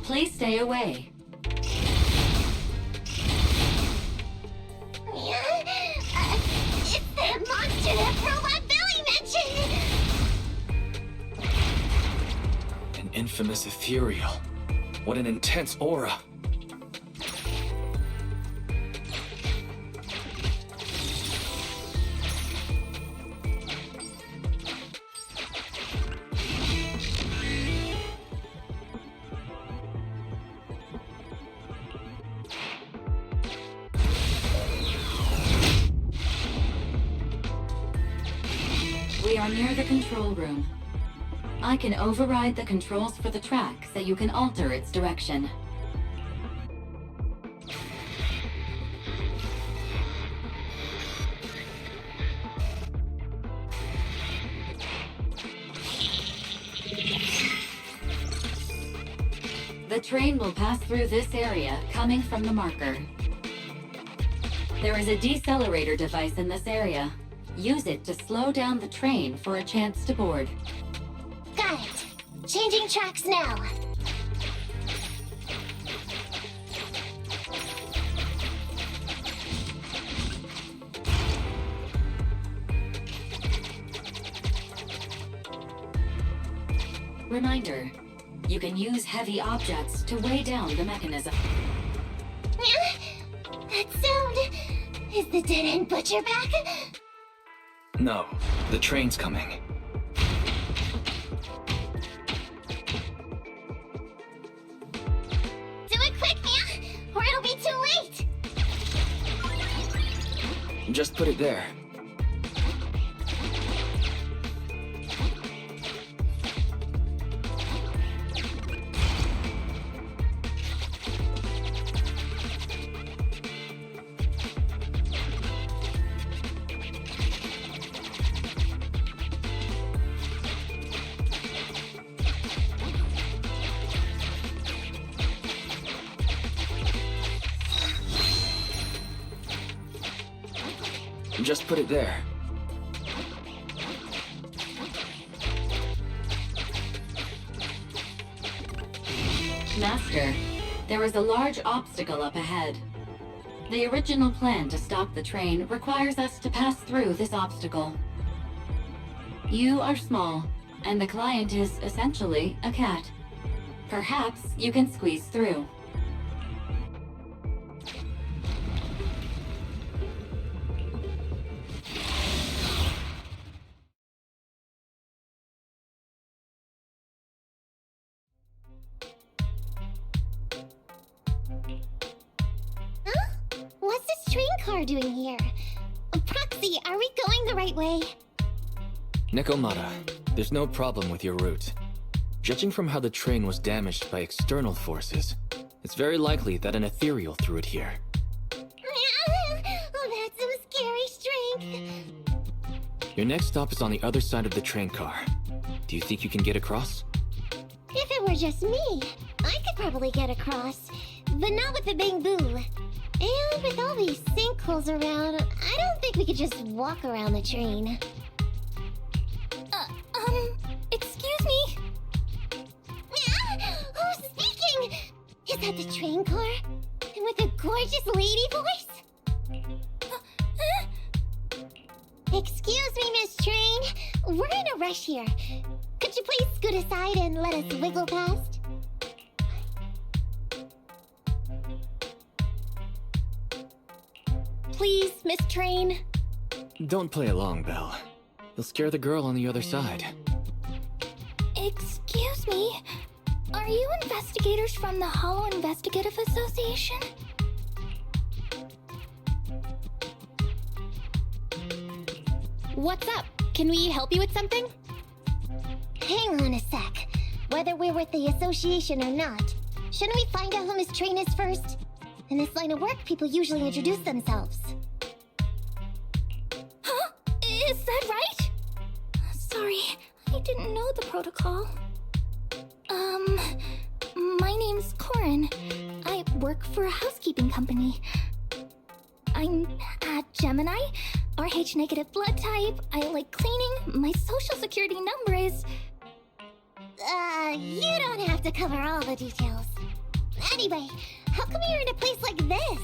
Please stay away. It's that monster that Robot Billy mentioned! An infamous ethereal. What an intense aura. We are near the control room. I can override the controls for the track so you can alter its direction. The train will pass through this area, coming from the marker. There is a decelerator device in this area. Use it to slow down the train for a chance to board. Got it. Changing tracks now. Reminder, you can use heavy objects to weigh down the mechanism. That sound... Is the dead-end butcher back? No, the train's coming. Do it quick, man, or it'll be too late! Just put it there. Just put it there. Master, there is a large obstacle up ahead. The original plan to stop the train requires us to pass through this obstacle. You are small, and the client is essentially a cat. Perhaps you can squeeze through. What's this train car doing here? Proxy, are we going the right way? Nekomata, there's no problem with your route. Judging from how the train was damaged by external forces, it's very likely that an ethereal threw it here. Oh, that's some scary strength. Your next stop is on the other side of the train car. Do you think you can get across? If it were just me, I could probably get across, but not with the Bang Boo. And with all these sinkholes around, I don't think we could just walk around the train. Excuse me? Who's speaking? Is that the train car? And with a gorgeous lady voice? Excuse me, Miss Train. We're in a rush here. Could you please scoot aside and let us wiggle past? Please, Miss Train. Don't play along, Belle. You'll scare the girl on the other side. Excuse me? Are you investigators from the Hollow Investigative Association? What's up? Can we help you with something? Hang on a sec. Whether we're with the association or not, shouldn't we find out who Miss Train is first? In this line of work, people usually introduce themselves. Huh? Is that right? Sorry, I didn't know the protocol. My name's Corin. I work for a housekeeping company. I'm a Gemini, RH negative blood type. I like cleaning. My social security number is... You don't have to cover all the details. Anyway, how come you're in a place like this?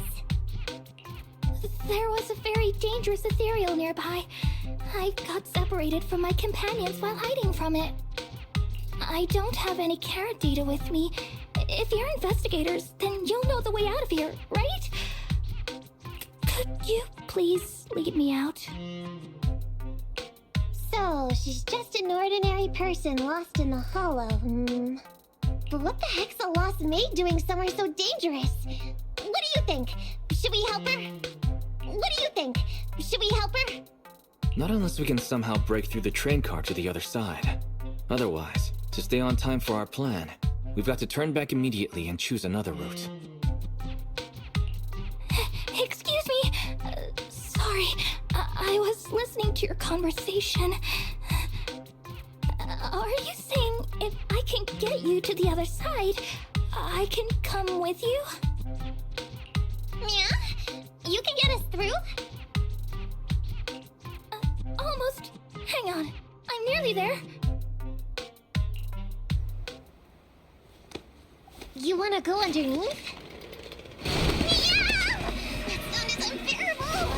There was a very dangerous ethereal nearby. I got separated from my companions while hiding from it. I don't have any carrot data with me. If you're investigators, then you'll know the way out of here, right? Could you please lead me out? So, she's just an ordinary person lost in the hollow. But what the heck's a lost maid doing somewhere so dangerous? What do you think? Should we help her? What do you think? Should we help her? Not unless we can somehow break through the train car to the other side. Otherwise, to stay on time for our plan, we've got to turn back immediately and choose another route. Excuse me. Sorry, I was listening to your conversation. Are you saying if I can get you to the other side, I can come with you? Yeah? You can get us through? Almost. Hang on. I'm nearly there. You wanna go underneath? Yeah! That sound is unbearable!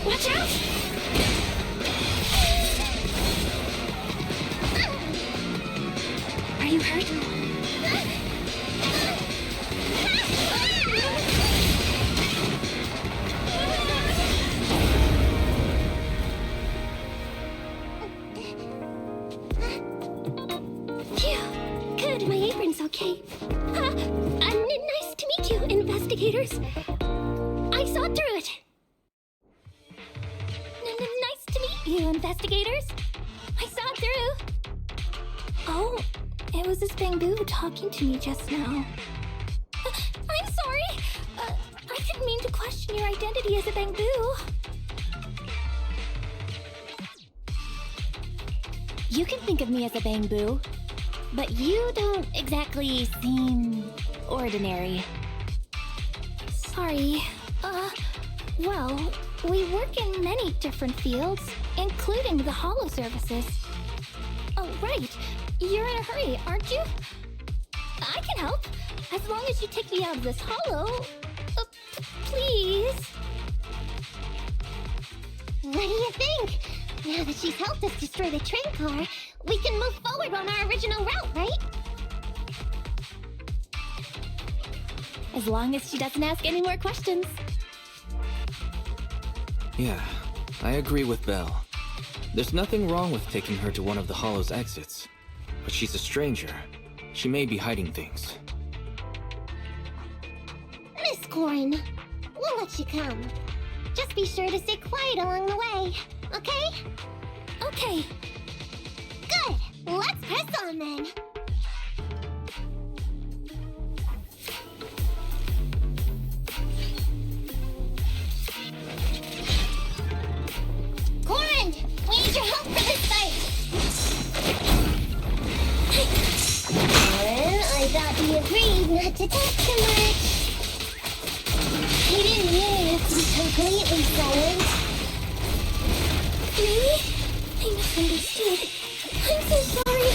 Watch out! Are you hurt? Good, my apron's okay. Nice to meet you, investigators. I saw through it. Nice to meet you, investigators. I saw through. Oh, it was this bamboo talking to me just now. I'm sorry. I didn't mean to question your identity as a bamboo. You can think of me as a bamboo, but you don't exactly seem ordinary. Sorry. Well, we work in many different fields, including the holo services. Oh, right. You're in a hurry, aren't you? I can help, as long as you take me out of this holo. Please. What do you think? Now that she's helped us destroy the train car, we can move forward on our original route, right? As long as she doesn't ask any more questions. Yeah, I agree with Belle. There's nothing wrong with taking her to one of the Hollow's exits. But she's a stranger. She may be hiding things. Miss Corin, we'll let you come. Just be sure to stay quiet along the way, okay? Okay. Good! Let's press on then! Corin! We need your help for this fight! Corin, I thought we agreed not to talk too much. You didn't really have to be completely silent. Really? I misunderstood. I'm so sorry.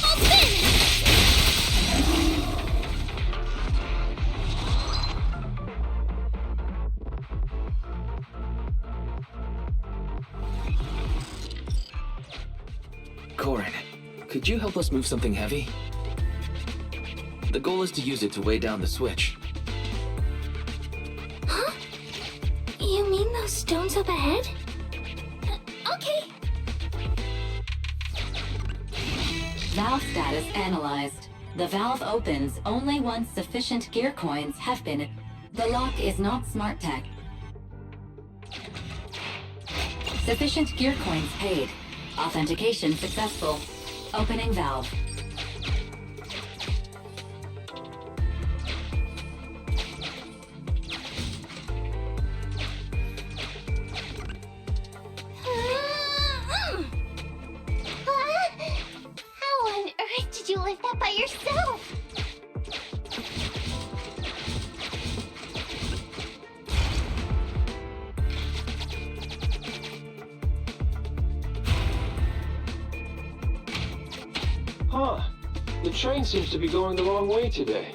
I'll spin! Corin, could you help us move something heavy? The goal is to use it to weigh down the switch. Huh? You mean those stones up ahead? Okay. Valve status analyzed. The valve opens only once sufficient gear coins have been... The lock is not smart tech. Sufficient gear coins paid. Authentication successful. Opening valve. How on earth did you lift that by yourself? Huh. The train seems to be going the wrong way today.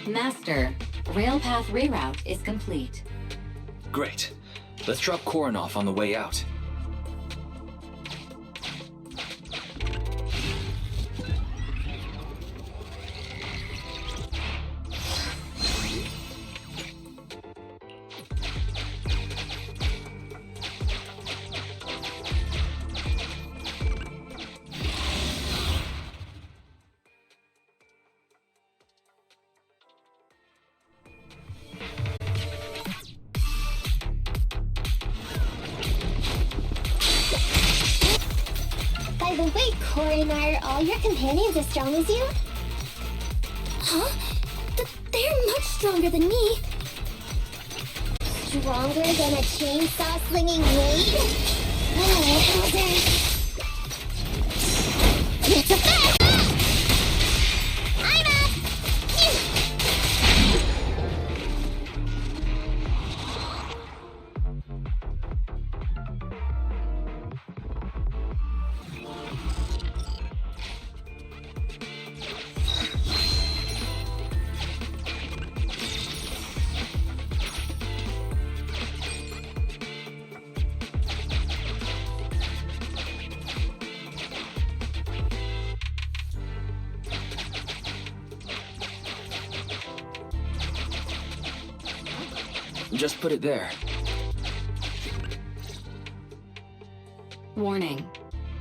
Master, railpath reroute is complete. Great. Let's drop Corin off on the way out. By the way, Corin, are all your companions as strong as you? Huh? They're much stronger than me. Stronger than a chainsaw-slinging raid? Oh, Elder. It's a fact! I'm up! Just put it there. Warning.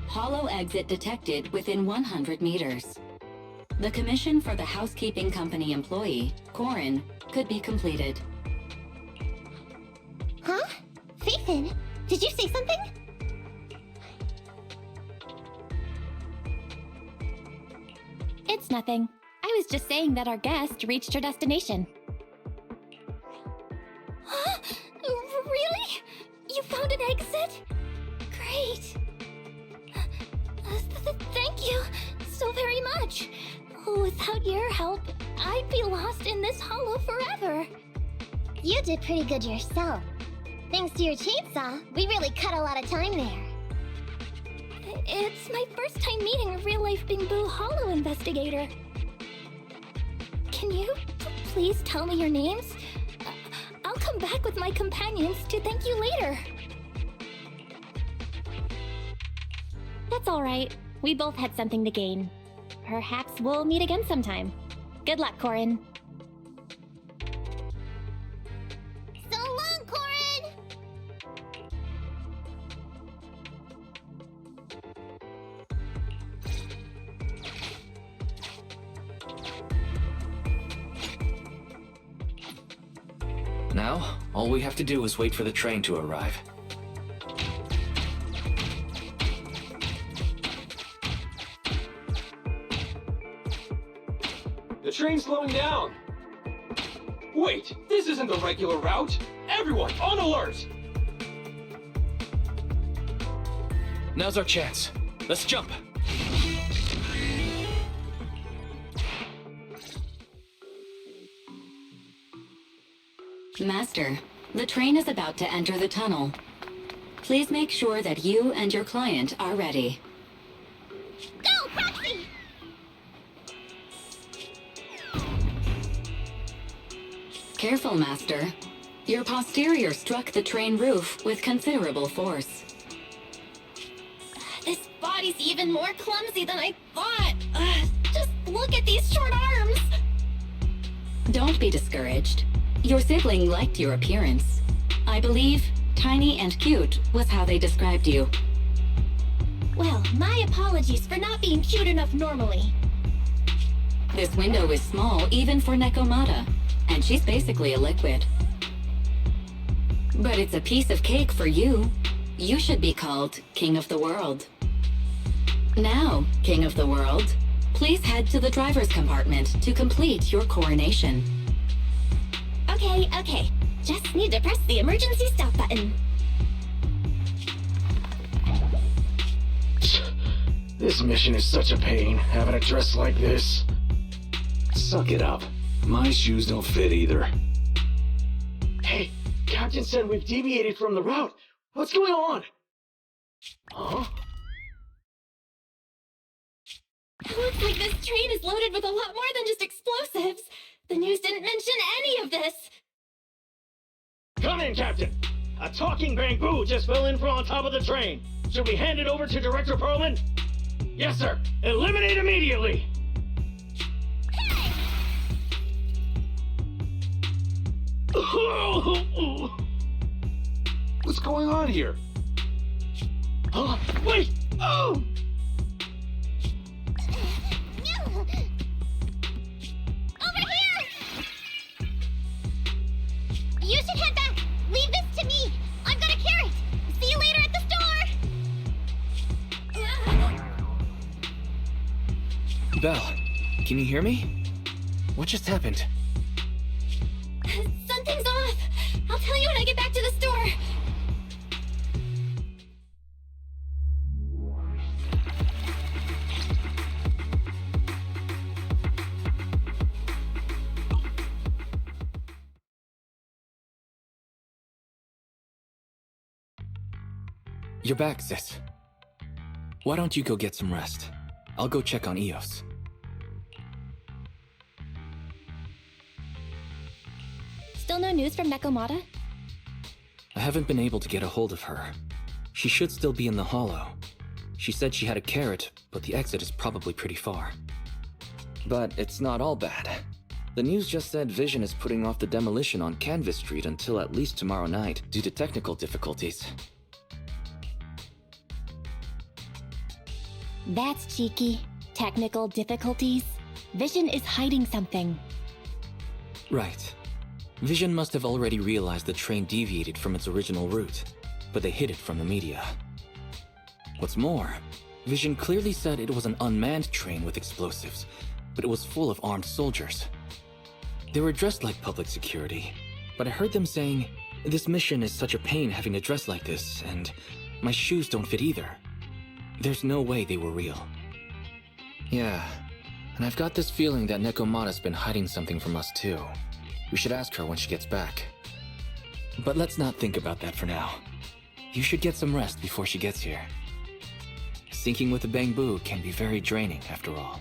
Hollow exit detected within 100 meters. The commission for the housekeeping company employee, Corin, could be completed. Huh? Phaethon, did you say something? It's nothing. I was just saying that our guest reached her destination. Huh? Really? You found an exit? Great. Thank you so very much. Without your help, I'd be lost in this hollow forever. You did pretty good yourself. Thanks to your chainsaw, we really cut a lot of time there. It's my first time meeting a real-life Bing-Boo Hollow investigator. Can you please tell me your names? I'll come back with my companions to thank you later. That's all right. We both had something to gain. Perhaps we'll meet again sometime. Good luck, Corin. So long, Corin! Now, all we have to do is wait for the train to arrive. The train's slowing down! Wait, this isn't the regular route! Everyone, on alert! Now's our chance. Let's jump! Master, the train is about to enter the tunnel. Please make sure that you and your client are ready. Go, Proxy! Careful, Master. Your posterior struck the train roof with considerable force. This body's even more clumsy than I thought. Just look at these short arms. Don't be discouraged. Your sibling liked your appearance. I believe tiny and cute was how they described you. Well, my apologies for not being cute enough normally. This window is small even for Nekomata, and she's basically a liquid. But it's a piece of cake for you. You should be called King of the World. Now, King of the World, please head to the driver's compartment to complete your coronation. Okay. Just need to press the emergency stop button. This mission is such a pain, having a dress like this. Suck it up. My shoes don't fit either. Hey, Captain said we've deviated from the route. What's going on? Huh? Looks like this train is loaded with a lot more than just explosives. The news didn't mention any of this. Come in, Captain. A talking bamboo just fell in from on top of the train. Should we hand it over to Director Perlman? Yes, sir. Eliminate immediately. What's going on here? Wait! Oh! Over here! You should head back. Leave this to me. I've got a carrot. See you later at the store. Belle, can you hear me? What just happened? Something's off. I'll tell you when I get back to the store. You're back, sis. Why don't you go get some rest? I'll go check on Eos. Still no news from Nekomata? I haven't been able to get a hold of her. She should still be in the hollow. She said she had a carrot, but the exit is probably pretty far. But it's not all bad. The news just said Vision is putting off the demolition on Canvas Street until at least tomorrow night due to technical difficulties. That's cheeky. Technical difficulties. Vision is hiding something. Right. Vision must have already realized the train deviated from its original route, but they hid it from the media. What's more, Vision clearly said it was an unmanned train with explosives, but it was full of armed soldiers. They were dressed like public security, but I heard them saying, "This mission is such a pain having to dress like this, and my shoes don't fit either." There's no way they were real. Yeah, and I've got this feeling that Nekomata's been hiding something from us too. We should ask her when she gets back. But let's not think about that for now. You should get some rest before she gets here. Sinking with a bamboo can be very draining after all.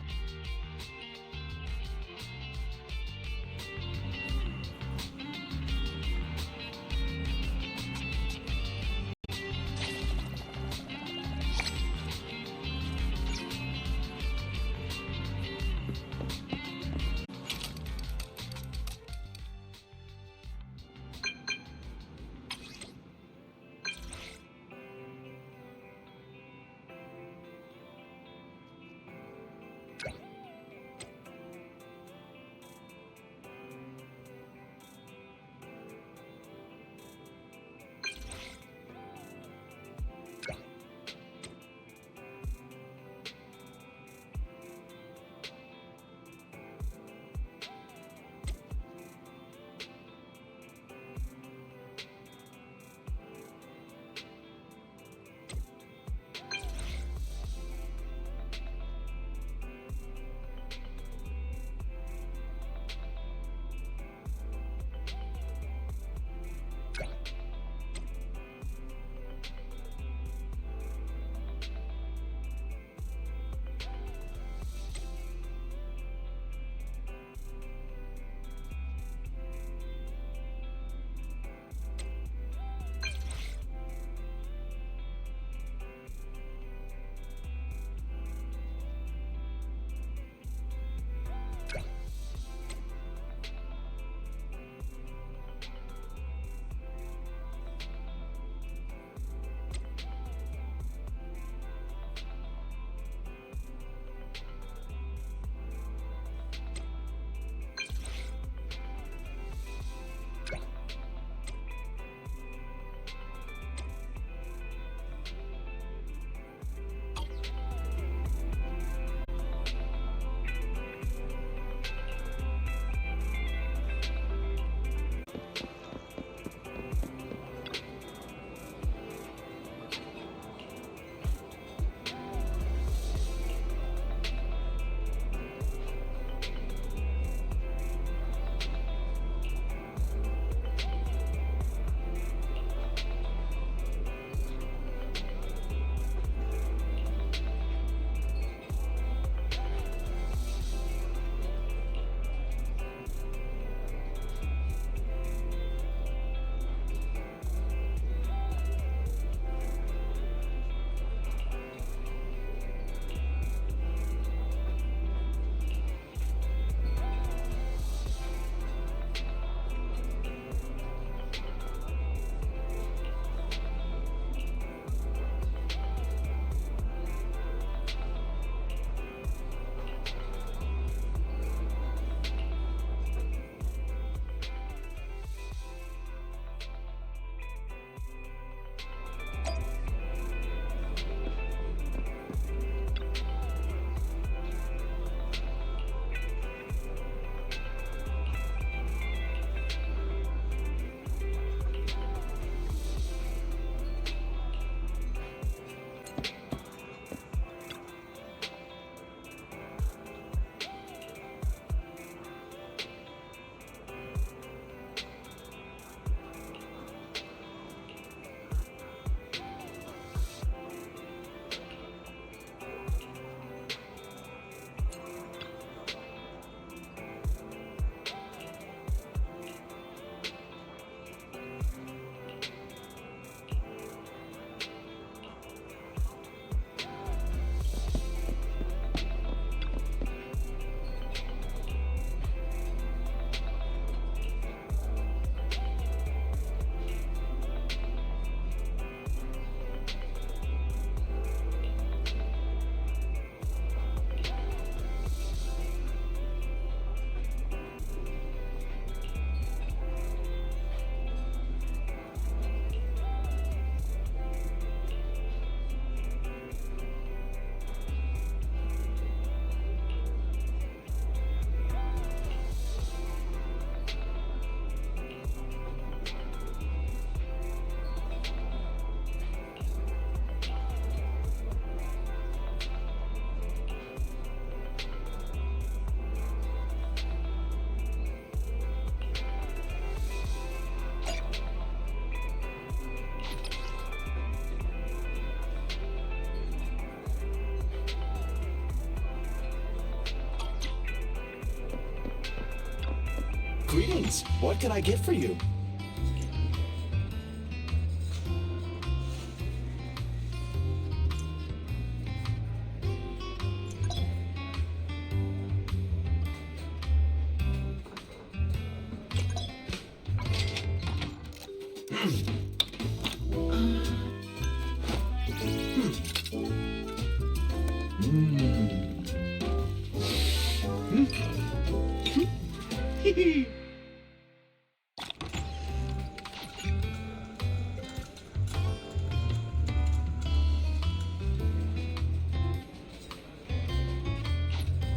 Greetings. What can I get for you?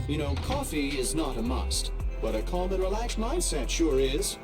You know, coffee is not a must, but a calm and relaxed mindset sure is.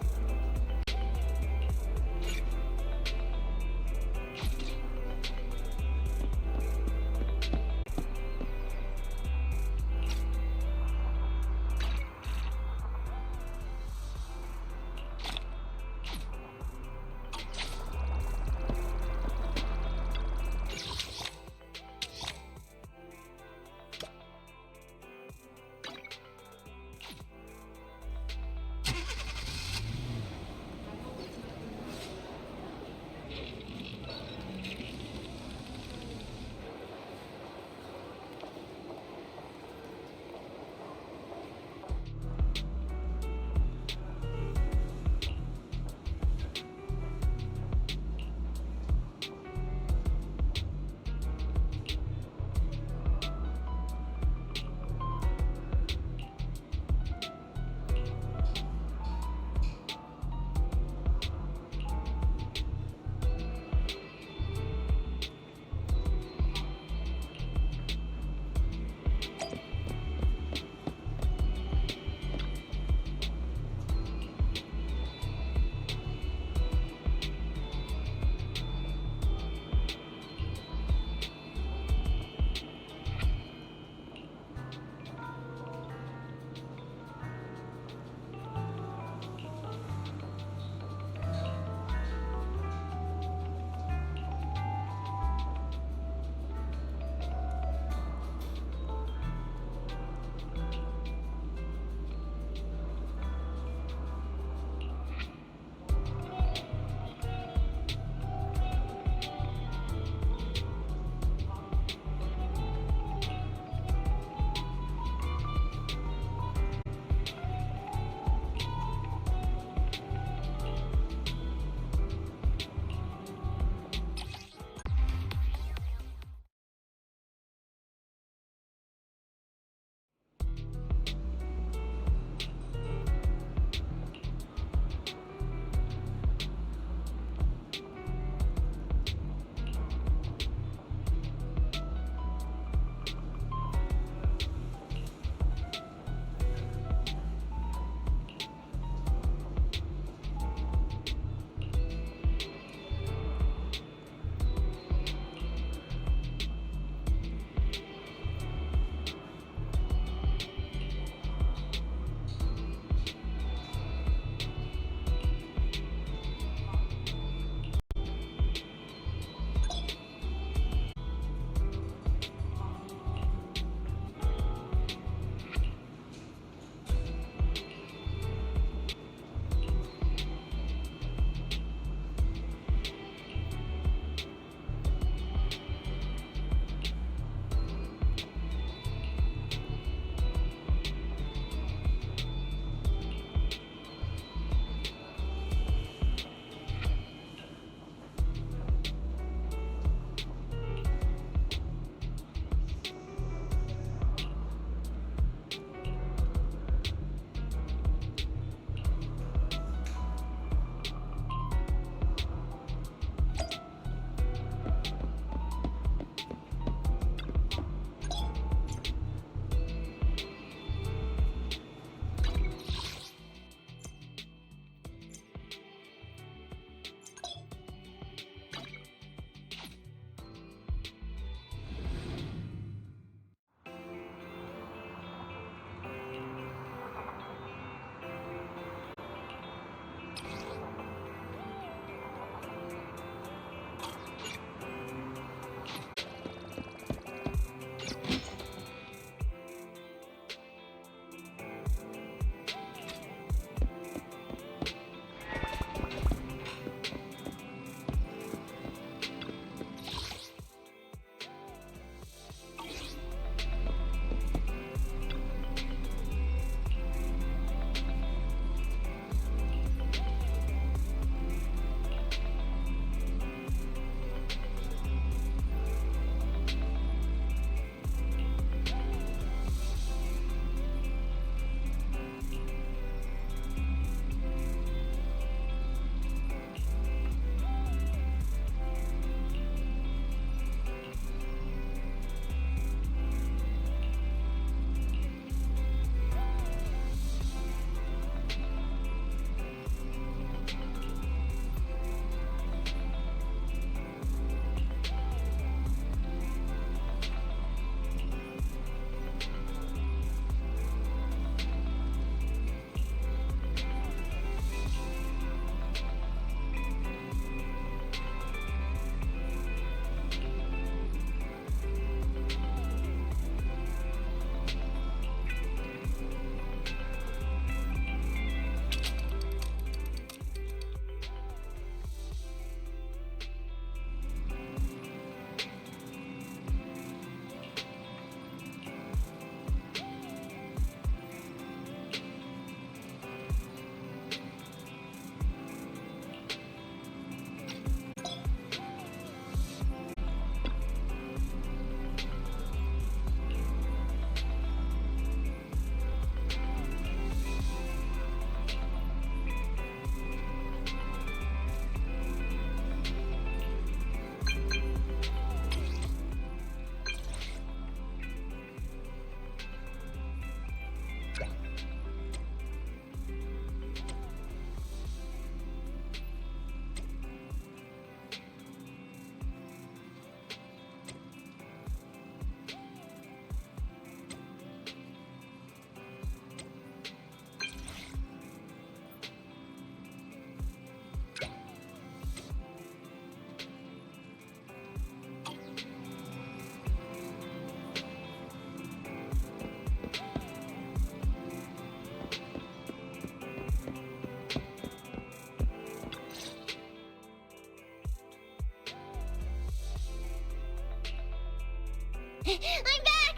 I'm back!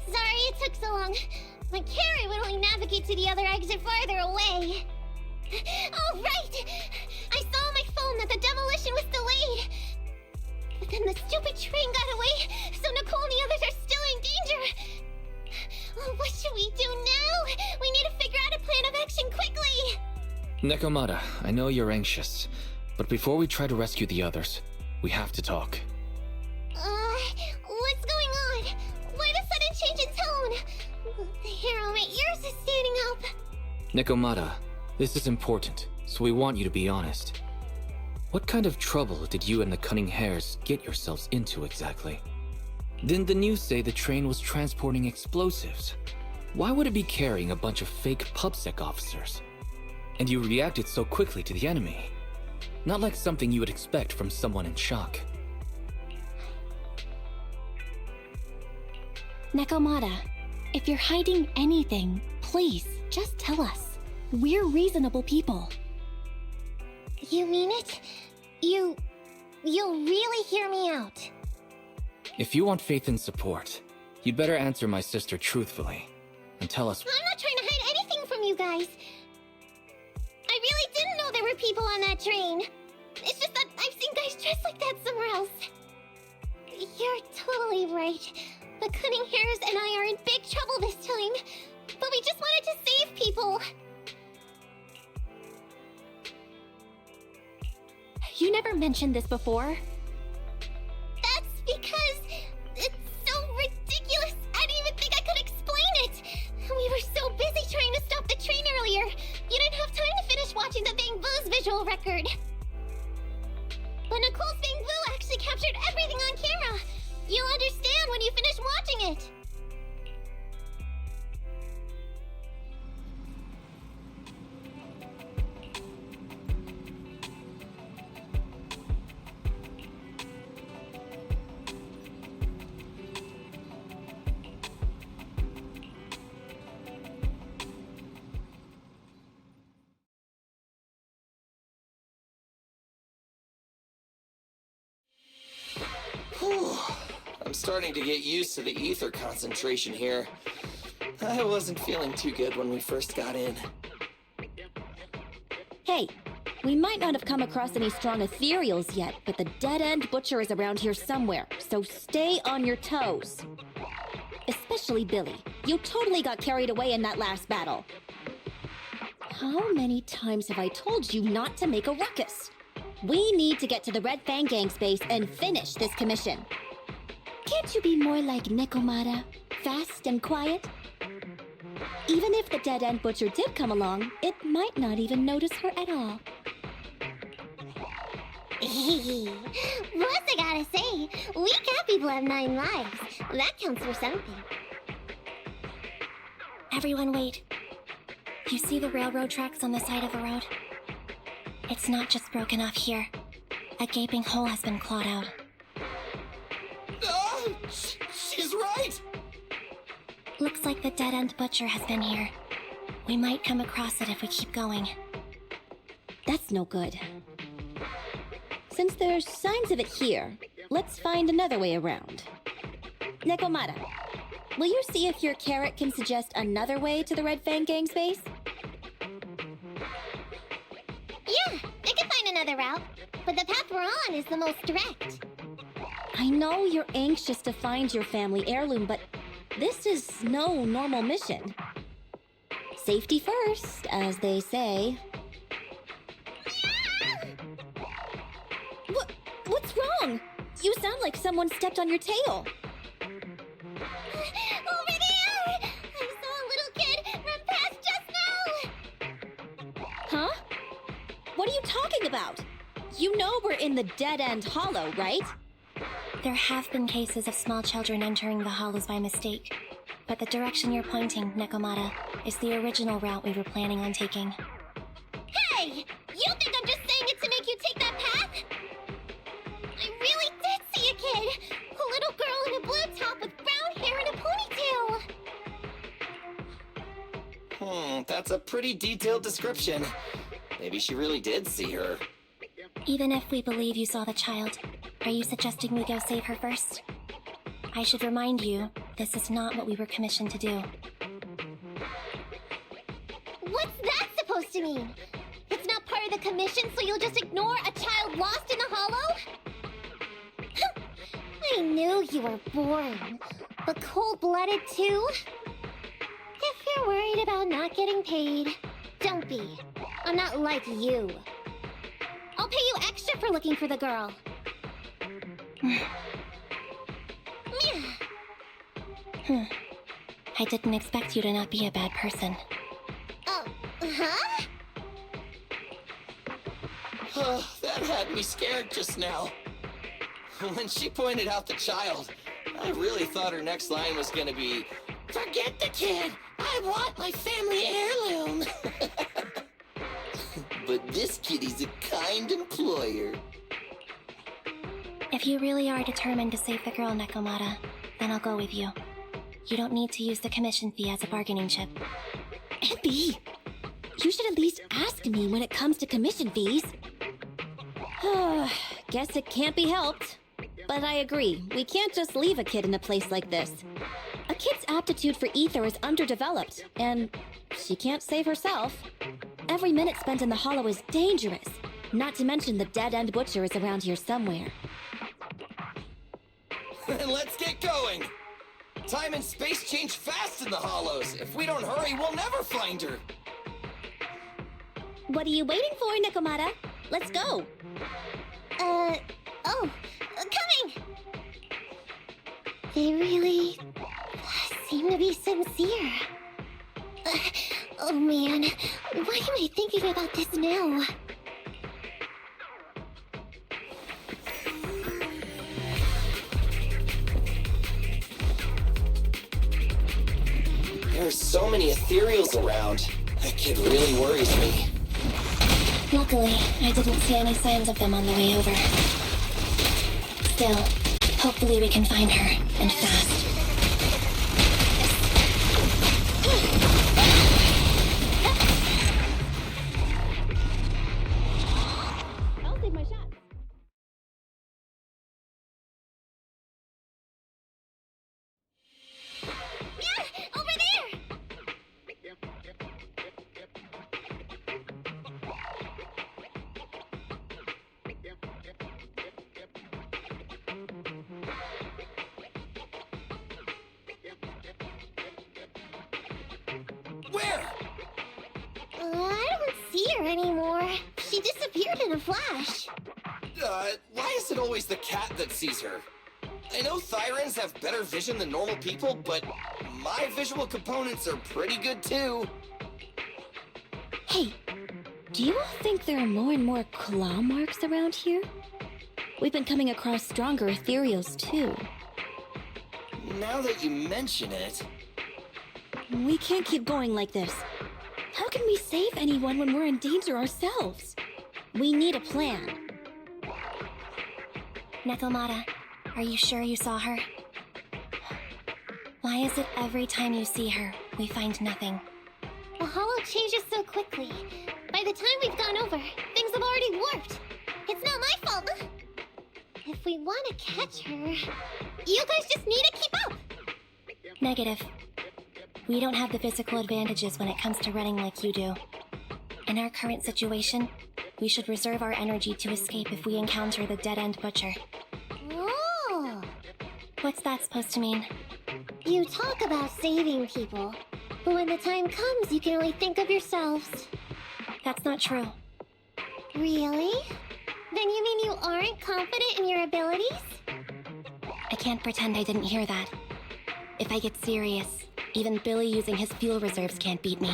Sorry it took so long. My carrot would only navigate to the other exit farther away. Oh, right! I saw on my phone that the demolition was delayed. But then the stupid train got away, so Nicole and the others are still in danger. Oh, what should we do now? We need to figure out a plan of action quickly! Nekomata, I know you're anxious, but before we try to rescue the others, we have to talk. What's going on? Why the sudden change in tone? The hair on my ears is standing up. Nekomata, this is important, so we want you to be honest. What kind of trouble did you and the Cunning Hares get yourselves into exactly? Didn't the news say the train was transporting explosives? Why would it be carrying a bunch of fake PubSec officers? And you reacted so quickly to the enemy. Not like something you would expect from someone in shock. Nekomata, if you're hiding anything, please, just tell us. We're reasonable people. You mean it? You'll really hear me out. If you want faith and support, you'd better answer my sister truthfully and tell us. I'm not trying to hide anything from you guys. I really didn't know there were people on that train. It's just that I've seen guys dressed like that somewhere else. You're totally right. The Cunning Hares and I are in big trouble this time. But we just wanted to save people. You never mentioned this before. That's because it's so ridiculous. I didn't even think I could explain it. We were so busy trying to stop the train earlier. You didn't have time to finish watching the Bang Boo's visual record. But Nicole's Bang Boo actually captured everything on camera. You'll understand when you finish watching it. I'm starting to get used to the ether concentration here. I wasn't feeling too good when we first got in. Hey, we might not have come across any strong ethereals yet, but the dead-end butcher is around here somewhere, so stay on your toes. Especially Billy. You totally got carried away in that last battle. How many times have I told you not to make a ruckus? We need to get to the Red Fang Gang's base and finish this commission. Can't you be more like Nekomata? Fast and quiet? Even if the dead-end butcher did come along, it might not even notice her at all. Plus, I gotta say, we cat people have 9 lives. That counts for something. Everyone wait. You see the railroad tracks on the side of the road? It's not just broken off here. A gaping hole has been clawed out. Oh, she's right! Looks like the dead-end butcher has been here. We might come across it if we keep going. That's no good. Since there's signs of it here, let's find another way around. Nekomata, will you see if your carrot can suggest another way to the Red Fang Gang's base? Yeah, I can find another route, but the path we're on is the most direct. I know you're anxious to find your family heirloom, but this is no normal mission. Safety first, as they say. What's wrong? You sound like someone stepped on your tail. Over there! I saw a little kid run past just now! Huh? What are you talking about? You know we're in the dead-end hollow, right? There have been cases of small children entering the hollows by mistake. But the direction you're pointing, Nekomata, is the original route we were planning on taking. Hey! You think I'm just saying it to make you take that path? I really did see a kid! A little girl in a blue top with brown hair and a ponytail! That's a pretty detailed description. Maybe she really did see her. Even if we believe you saw the child, are you suggesting we go save her first? I should remind you, this is not what we were commissioned to do. What's that supposed to mean? It's not part of the commission, so you'll just ignore a child lost in the hollow? I knew you were boring, but cold-blooded too? If you're worried about not getting paid, don't be. I'm not like you. I'll pay you extra for looking for the girl. I didn't expect you to not be a bad person. Oh, huh? Oh, that had me scared just now. When she pointed out the child, I really thought her next line was gonna be, "Forget the kid! I want my family heirloom!" But this kitty's a kind employer. If you really are determined to save the girl, Nekomata, then I'll go with you. You don't need to use the commission fee as a bargaining chip. Abby, you should at least ask me when it comes to commission fees. Guess it can't be helped. But I agree, we can't just leave a kid in a place like this. A kid's aptitude for ether is underdeveloped, and she can't save herself. Every minute spent in the hollow is dangerous, not to mention the dead-end butcher is around here somewhere. Then let's get going! Time and space change fast in the hollows. If we don't hurry, we'll never find her. What are you waiting for, Nekomata? Let's go! Coming! They really seem to be sincere. Oh man, why am I thinking about this now? There's so many ethereals around. That kid really worries me. Luckily, I didn't see any signs of them on the way over. Still, hopefully we can find her, and fast. I'll save my shot. Yeah, over there! Where? I don't see her anymore. She disappeared in a flash. Why is it always the cat that sees her? I know Thyrans have better vision than normal people, but my visual components are pretty good too. Hey, do you all think there are more and more claw marks around here? We've been coming across stronger ethereals too. Now that you mention it... We can't keep going like this. How can we save anyone when we're in danger ourselves? We need a plan. Nekomata, are you sure you saw her? Why is it every time you see her, we find nothing? The hollow changes so quickly. By the time we've gone over, things have already warped. It's not my fault. If we want to catch her, you guys just need to keep up. Negative. We don't have the physical advantages when it comes to running like you do. In our current situation, we should reserve our energy to escape if we encounter the dead-end butcher. Oh! What's that supposed to mean? You talk about saving people, but when the time comes, you can only think of yourselves. That's not true. Really? Then you mean you aren't confident in your abilities? I can't pretend I didn't hear that. If I get serious, even Billy using his fuel reserves can't beat me.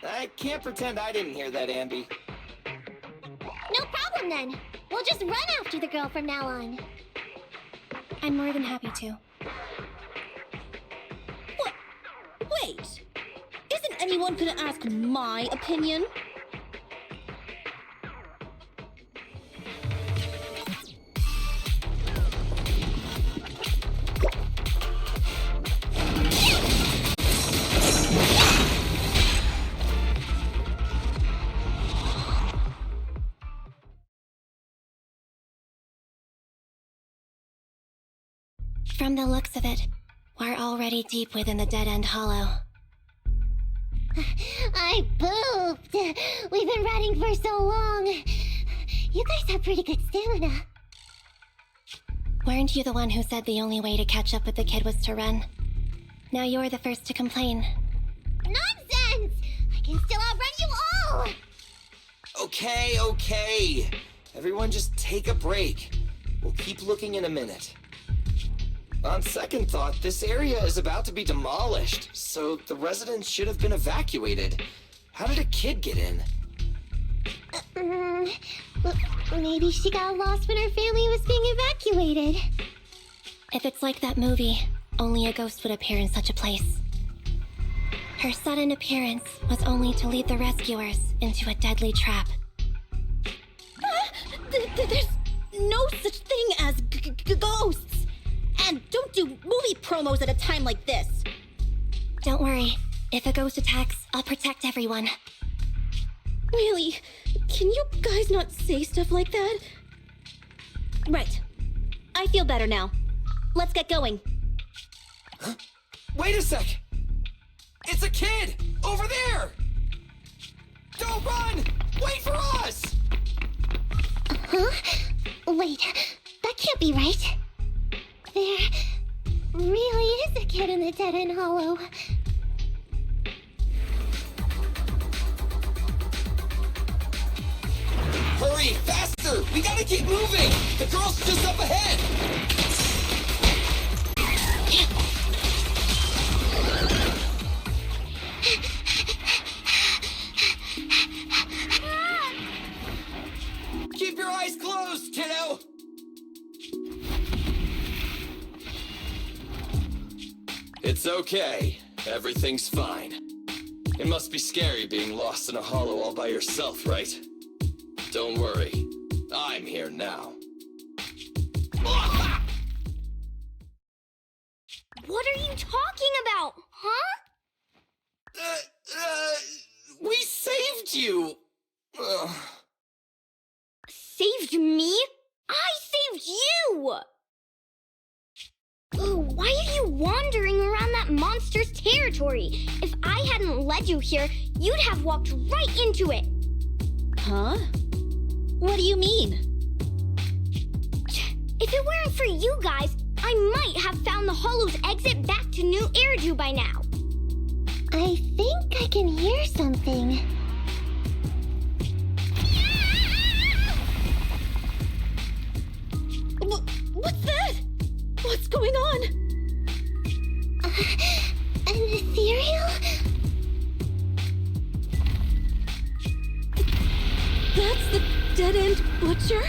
I can't pretend I didn't hear that, Ambi. No problem then. We'll just run after the girl from now on. I'm more than happy to. What? Wait! Isn't anyone gonna ask my opinion? From the looks of it, we're already deep within the dead-end hollow. I pooped! We've been running for so long. You guys have pretty good stamina. Weren't you the one who said the only way to catch up with the kid was to run? Now you're the first to complain. Nonsense! I can still outrun you all! Okay. Everyone just take a break. We'll keep looking in a minute. On second thought, this area is about to be demolished, so the residents should have been evacuated. How did a kid get in? Maybe she got lost when her family was being evacuated. If it's like that movie, only a ghost would appear in such a place. Her sudden appearance was only to lead the rescuers into a deadly trap. There's no such thing as ghosts! And don't do movie promos at a time like this! Don't worry. If a ghost attacks, I'll protect everyone. Really? Can you guys not say stuff like that? Right. I feel better now. Let's get going. Huh? Wait a sec! It's a kid! Over there! Don't run! Wait for us! Huh? Wait, that can't be right. There really is a kid in the dead-end hollow. Hurry, faster! We gotta keep moving! The girl's just up ahead! Keep your eyes closed, kiddo! It's okay. Everything's fine. It must be scary being lost in a hollow all by yourself, right? Don't worry. I'm here now. What are you talking about, huh? We saved you! Saved me? I saved you! Why are you wandering around that monster's territory? If I hadn't led you here, you'd have walked right into it. Huh? What do you mean? If it weren't for you guys, I might have found the hollow's exit back to New Eridu by now. I think I can hear something. What's that? What's going on? An ethereal? That's the dead-end butcher?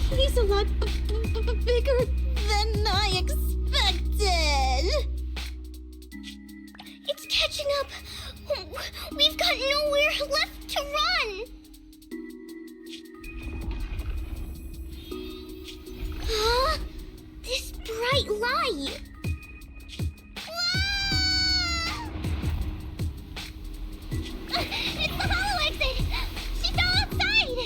He's a lot bigger than I expected. It's catching up. We've got nowhere left to run. Huh? This bright light. It's the hollow exit! She fell outside!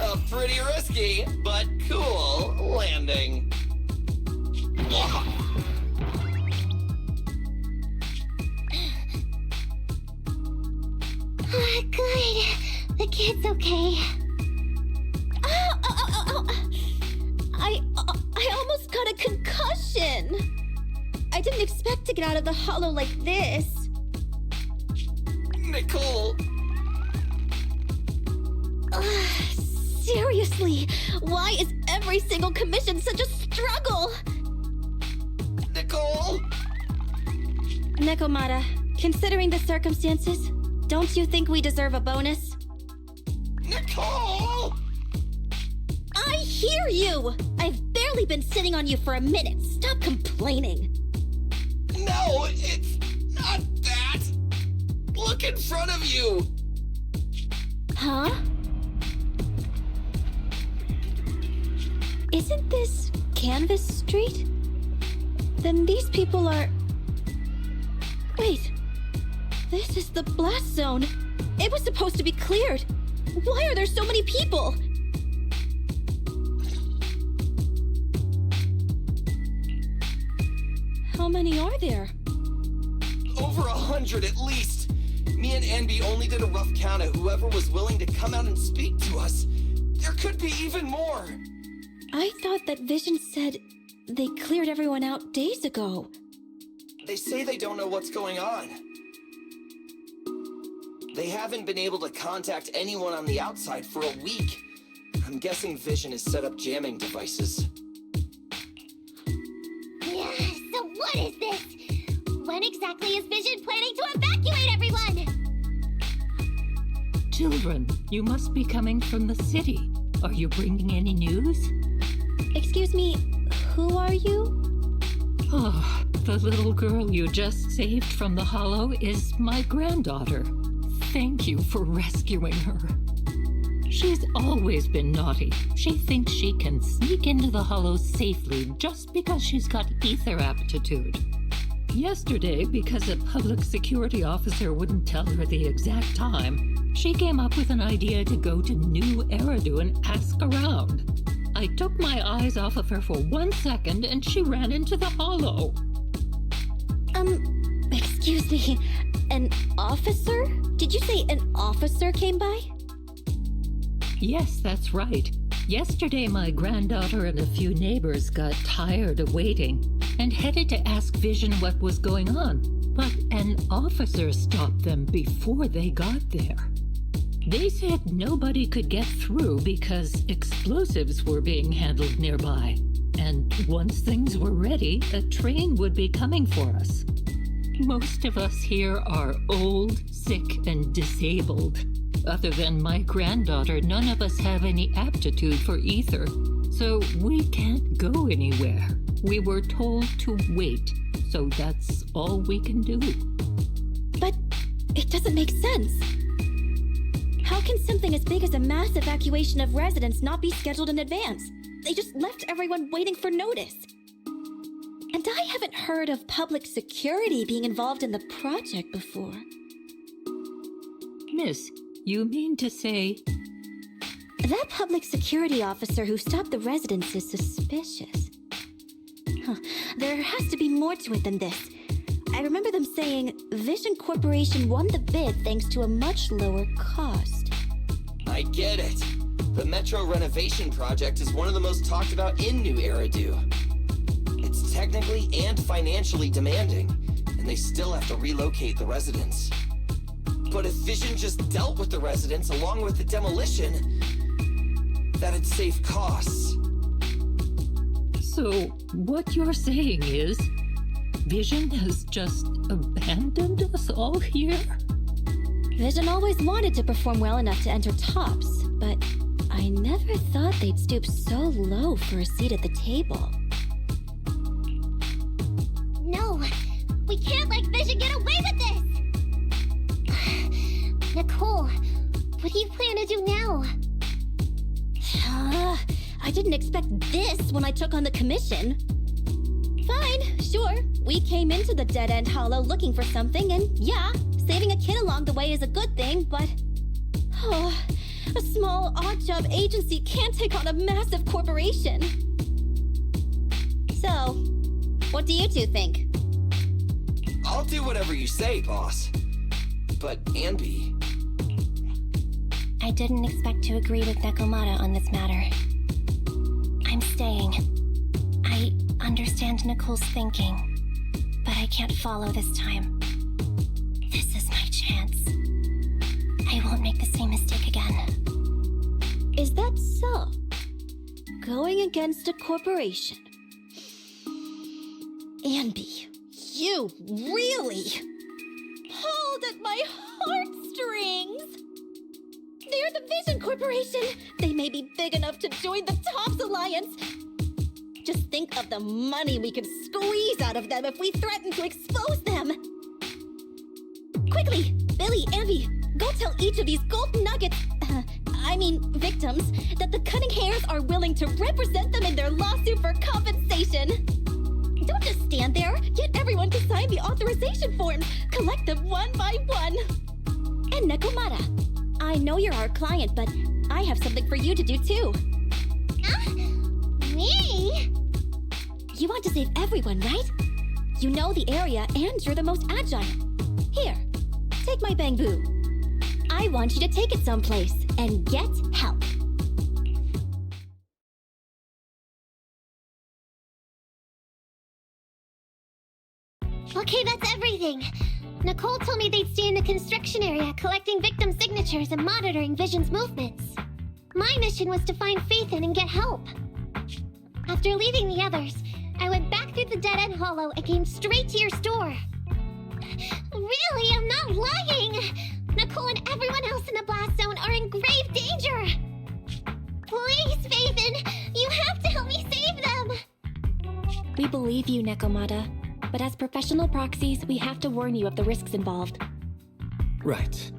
A pretty risky, but cool landing. Good. The kid's okay. I almost got a concussion. I didn't expect to get out of the hollow like this. Nicole! Seriously, why is every single commission such a struggle? Nicole! Nekomata, considering the circumstances, don't you think we deserve a bonus? Nicole! I hear you! I've barely been sitting on you for a minute. Stop complaining. No, it's not that! Look in front of you! Huh? Isn't this Canvas Street? Then these people are... Wait. This is the blast zone. It was supposed to be cleared. Why are there so many people? How many are there? Over 100 at least. Me and Anby only did a rough count of whoever was willing to come out and speak to us. There could be even more. I thought that Vision said they cleared everyone out days ago. They say they don't know what's going on. They haven't been able to contact anyone on the outside for a week. I'm guessing Vision has set up jamming devices. Yeah, so what is this? When exactly is Vision planning to evacuate everyone? Children, you must be coming from the city. Are you bringing any news? Excuse me, who are you? Oh, the little girl you just saved from the hollow is my granddaughter. Thank you for rescuing her. She's always been naughty. She thinks she can sneak into the hollow safely just because she's got ether aptitude. Yesterday, because a public security officer wouldn't tell her the exact time, she came up with an idea to go to New Eridu and ask around. I took my eyes off of her for 1 second and she ran into the hollow. Excuse me, an officer? Did you say an officer came by? Yes, that's right. Yesterday, my granddaughter and a few neighbors got tired of waiting and headed to ask Vision what was going on, but an officer stopped them before they got there. They said nobody could get through because explosives were being handled nearby, and once things were ready, a train would be coming for us. Most of us here are old, sick, and disabled. Other than my granddaughter, none of us have any aptitude for ether, so we can't go anywhere. We were told to wait, so that's all we can do. But it doesn't make sense. How can something as big as a mass evacuation of residents not be scheduled in advance? They just left everyone waiting for notice. And I haven't heard of public security being involved in the project before. Miss, you mean to say... That public security officer who stopped the residents is suspicious. There has to be more to it than this. I remember them saying Vision Corporation won the bid thanks to a much lower cost. I get it. The Metro renovation project is one of the most talked about in New Eridu. It's technically and financially demanding, and they still have to relocate the residents. But if Vision just dealt with the residents along with the demolition, that'd save costs. So, what you're saying is, Vision has just abandoned us all here? Vision always wanted to perform well enough to enter tops, but I never thought they'd stoop so low for a seat at the table. No, we can't let Vision get away with this! Nicole, what do you plan to do now? I didn't expect this when I took on the commission. Fine, sure. We came into the dead-end hollow looking for something, and yeah, saving a kid along the way is a good thing, but... a small, odd-job agency can't take on a massive corporation. So, what do you two think? I'll do whatever you say, boss. But Anby... I didn't expect to agree with Nekomata on this matter. I'm staying. I understand Nicole's thinking, but I can't follow this time. This is my chance. I won't make the same mistake again. Is that so? Going against a corporation? Anby, you really pulled at my heartstrings! They're the Vision Corporation! They may be big enough to join the Tops Alliance! Just think of the money we could squeeze out of them if we threaten to expose them! Quickly! Billy, Anby, go tell each of these gold nuggets, victims, that the Cunning Hairs are willing to represent them in their lawsuit for compensation! Don't just stand there! Get everyone to sign the authorization forms! Collect them one by one! And Nekomata, I I know you're our client, but I have something for you to do too. Me? You want to save everyone, right? You know the area and you're the most agile. Here, take my bamboo. I want you to take it someplace and get help. Okay, that's everything. Nicole told me they'd stay in the construction area, collecting victim signatures and monitoring Vision's movements. My mission was to find Faithin and get help. After leaving the others, I went back through the dead-end hollow and came straight to your store. Really, I'm not lying! Nicole and everyone else in the blast zone are in grave danger! Please, Faithin, you have to help me save them! We believe you, Nekomata. But as professional proxies, we have to warn you of the risks involved. Right.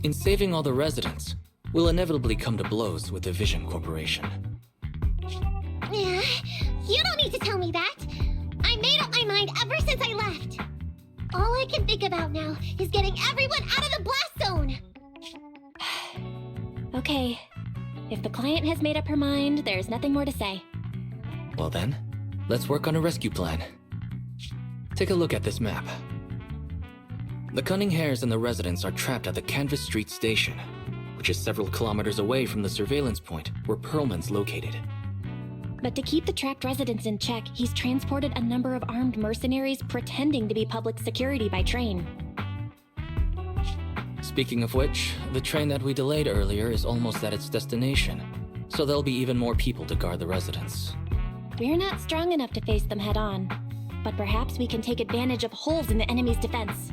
In saving all the residents, we'll inevitably come to blows with the Vision Corporation. Yeah, you don't need to tell me that. I made up my mind ever since I left. All I can think about now is getting everyone out of the blast zone. Okay. If the client has made up her mind, there's nothing more to say. Well then, let's work on a rescue plan. Take a look at this map. The cunning hares and the residents are trapped at the Canvas Street station, which is several kilometers away from the surveillance point where Perlman's located. But to keep the trapped residents in check, he's transported a number of armed mercenaries pretending to be public security by train. Speaking of which, the train that we delayed earlier is almost at its destination, so there'll be even more people to guard the residents. We're not strong enough to face them head-on, but perhaps we can take advantage of holes in the enemy's defense.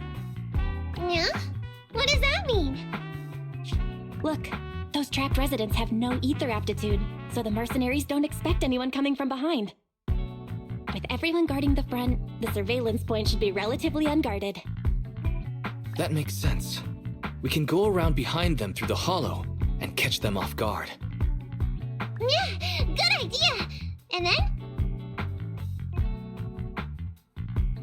Yeah? What does that mean? Look, those trapped residents have no ether aptitude, so the mercenaries don't expect anyone coming from behind. With everyone guarding the front, the surveillance point should be relatively unguarded. That makes sense. We can go around behind them through the hollow and catch them off guard. Yeah, good idea! And then?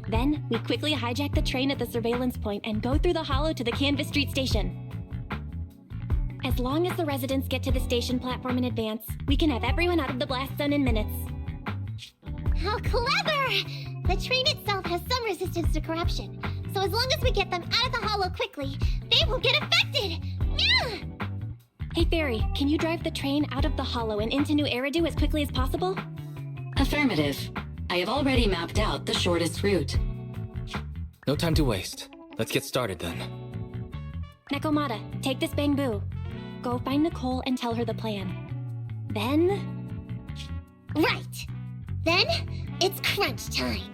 Then, we quickly hijack the train at the surveillance point and go through the hollow to the Canvas Street station. As long as the residents get to the station platform in advance, we can have everyone out of the blast zone in minutes. How clever! The train itself has some resistance to corruption, so as long as we get them out of the hollow quickly, they won't get affected! Yeah! Hey Fairy, can you drive the train out of the hollow and into New Eridu as quickly as possible? Affirmative. I have already mapped out the shortest route. No time to waste. Let's get started then. Nekomata, take this bamboo. Go find Nicole and tell her the plan. Then... Right! Then, it's crunch time.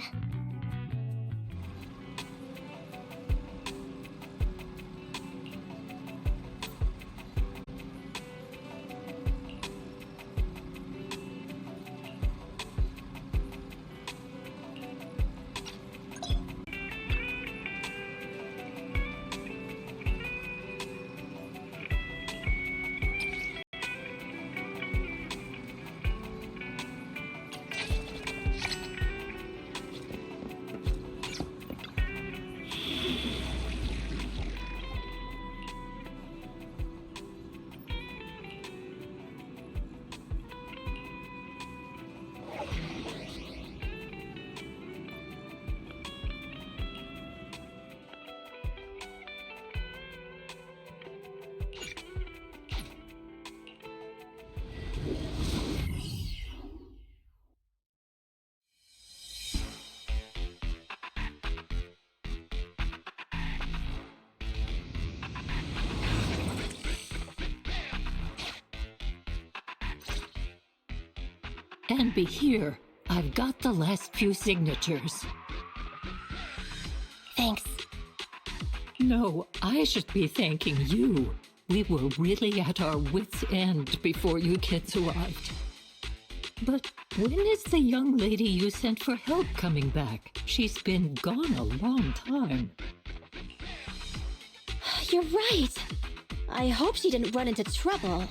And be here. I've got the last few signatures. Thanks. No, I should be thanking you. We were really at our wits' end before you kids arrived. But when is the young lady you sent for help coming back? She's been gone a long time. You're right. I hope she didn't run into trouble.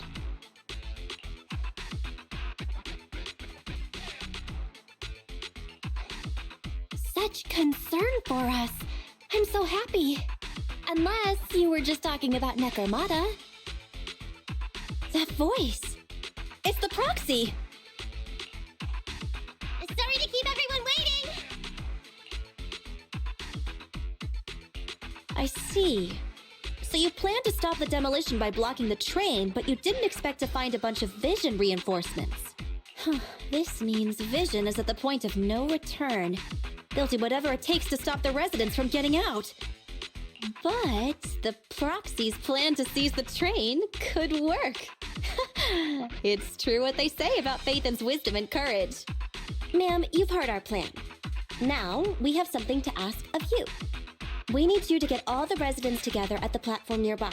Such concern for us. I'm so happy. Unless you were just talking about Nekomata. That voice. It's the proxy. Sorry to keep everyone waiting. I see. So you planned to stop the demolition by blocking the train, but you didn't expect to find a bunch of vision reinforcements. This means Vision is at the point of no return. They'll do whatever it takes to stop the residents from getting out. But the proxy's plan to seize the train could work. It's true what they say about Phaethan's wisdom and courage. Ma'am, you've heard our plan. Now, we have something to ask of you. We need you to get all the residents together at the platform nearby.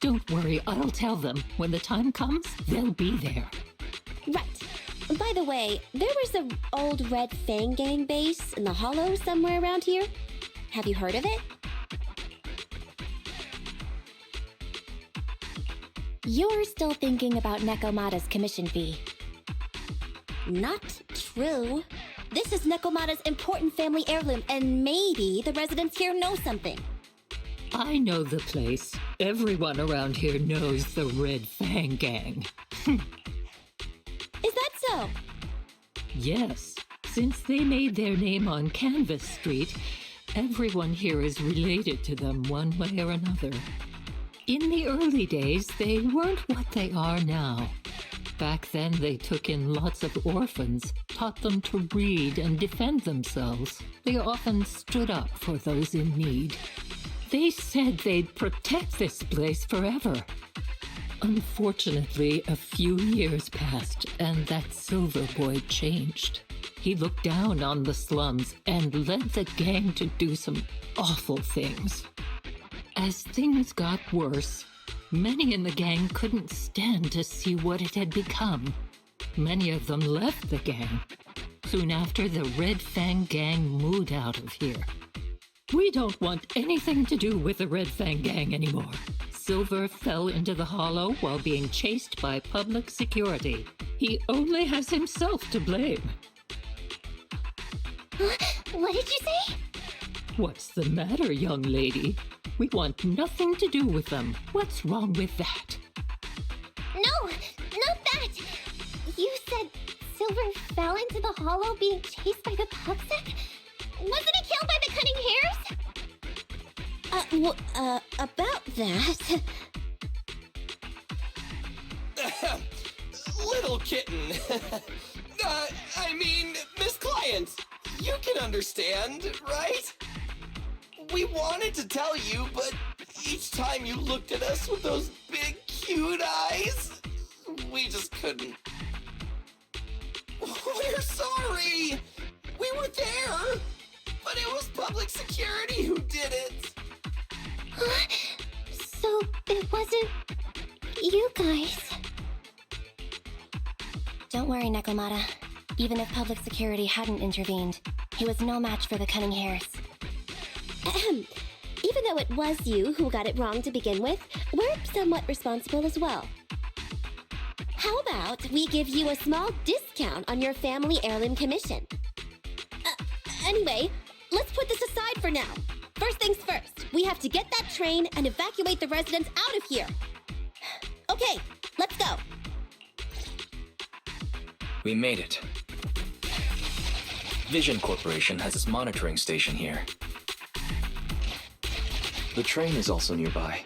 Don't worry, I'll tell them. When the time comes, they'll be there. Right. By the way, there was an old Red Fang Gang base in the Hollow somewhere around here. Have you heard of it? You're still thinking about Nekomata's commission fee. Not true. This is Nekomata's important family heirloom, and maybe the residents here know something. I know the place. Everyone around here knows the Red Fang Gang. Is that so? Yes. Since they made their name on Canvas Street, everyone here is related to them one way or another. In the early days, they weren't what they are now. Back then, they took in lots of orphans, taught them to read and defend themselves. They often stood up for those in need. They said they'd protect this place forever. Unfortunately, a few years passed, and that Silver Boy changed. He looked down on the slums and led the gang to do some awful things. As things got worse, many in the gang couldn't stand to see what it had become. Many of them left the gang. Soon after, the Red Fang Gang moved out of here. We don't want anything to do with the Red Fang Gang anymore. Silver fell into the Hollow while being chased by public security. He only has himself to blame. What did you say? What's the matter, young lady? We want nothing to do with them. What's wrong with that? No, not that. You said Silver fell into the Hollow being chased by the Pugsec? Wasn't he killed by the Cunning Hares? About that... Little kitten. I mean, Miss Client, you can understand, right? We wanted to tell you, but each time you looked at us with those big, cute eyes, we just couldn't. We're sorry. We were there, but it was public security who did it. So it wasn't you guys. Don't worry, Nekomata. Even if public security hadn't intervened, he was no match for the Cunning Hares. Even though it was you who got it wrong to begin with, we're somewhat responsible as well. How about we give you a small discount on your family heirloom commission? Anyway, let's put this aside for now. First things first, we have to get that train and evacuate the residents out of here. Okay, let's go. We made it. Vision Corporation has its monitoring station here. The train is also nearby.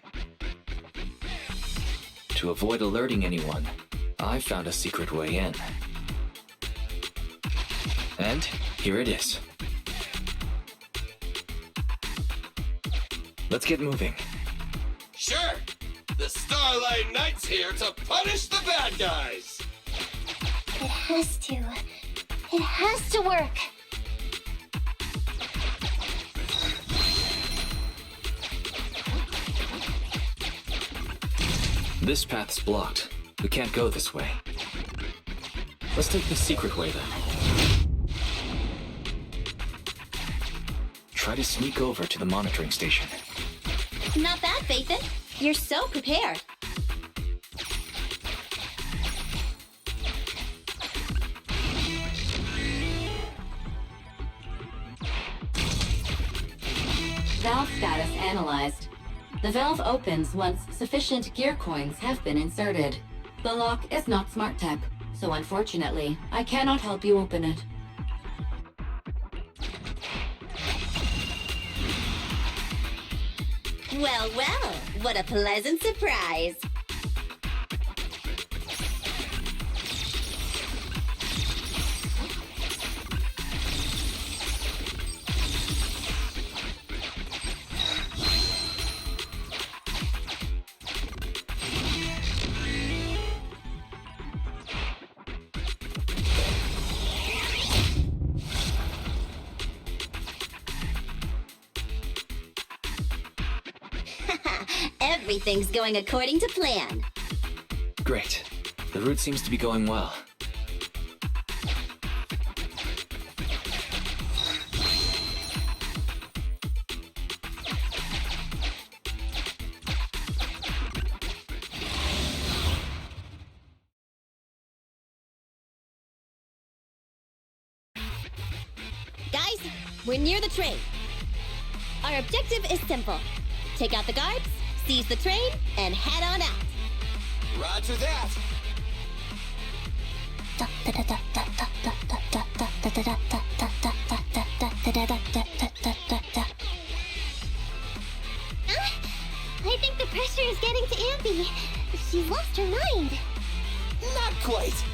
To avoid alerting anyone, I found a secret way in. And here it is. Let's get moving. Sure. The Starlight Knight's here to punish the bad guys. It has to. It has to work. This path's blocked. We can't go this way. Let's take the secret way then. Try to sneak over to the monitoring station. Not bad, Phaethan. You're so prepared. Valve status analyzed. The valve opens once sufficient gear coins have been inserted. The lock is not smart tech, so unfortunately, I cannot help you open it. Well, well, what a pleasant surprise. Everything's going according to plan. Great. The route seems to be going well. Guys, we're near the train. Our objective is simple. Take out the guards, seize the train, and head on out. Roger that. I think the pressure is getting to Ampy. She's lost her mind. Not quite.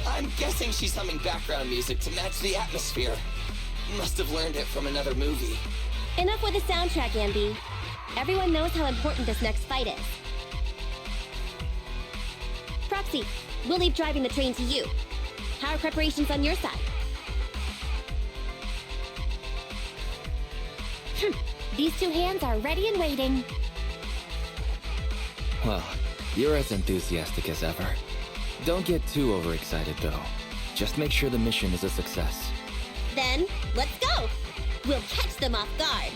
I'm guessing she's humming background music to match the atmosphere. Must have learned it from another movie. Enough with the soundtrack, Ambi. Everyone knows how important this next fight is. Proxy, we'll leave driving the train to you. How are preparations on your side? These two hands are ready and waiting. Well, you're as enthusiastic as ever. Don't get too overexcited, though. Just make sure the mission is a success. Then, let's go! We'll catch them off guard.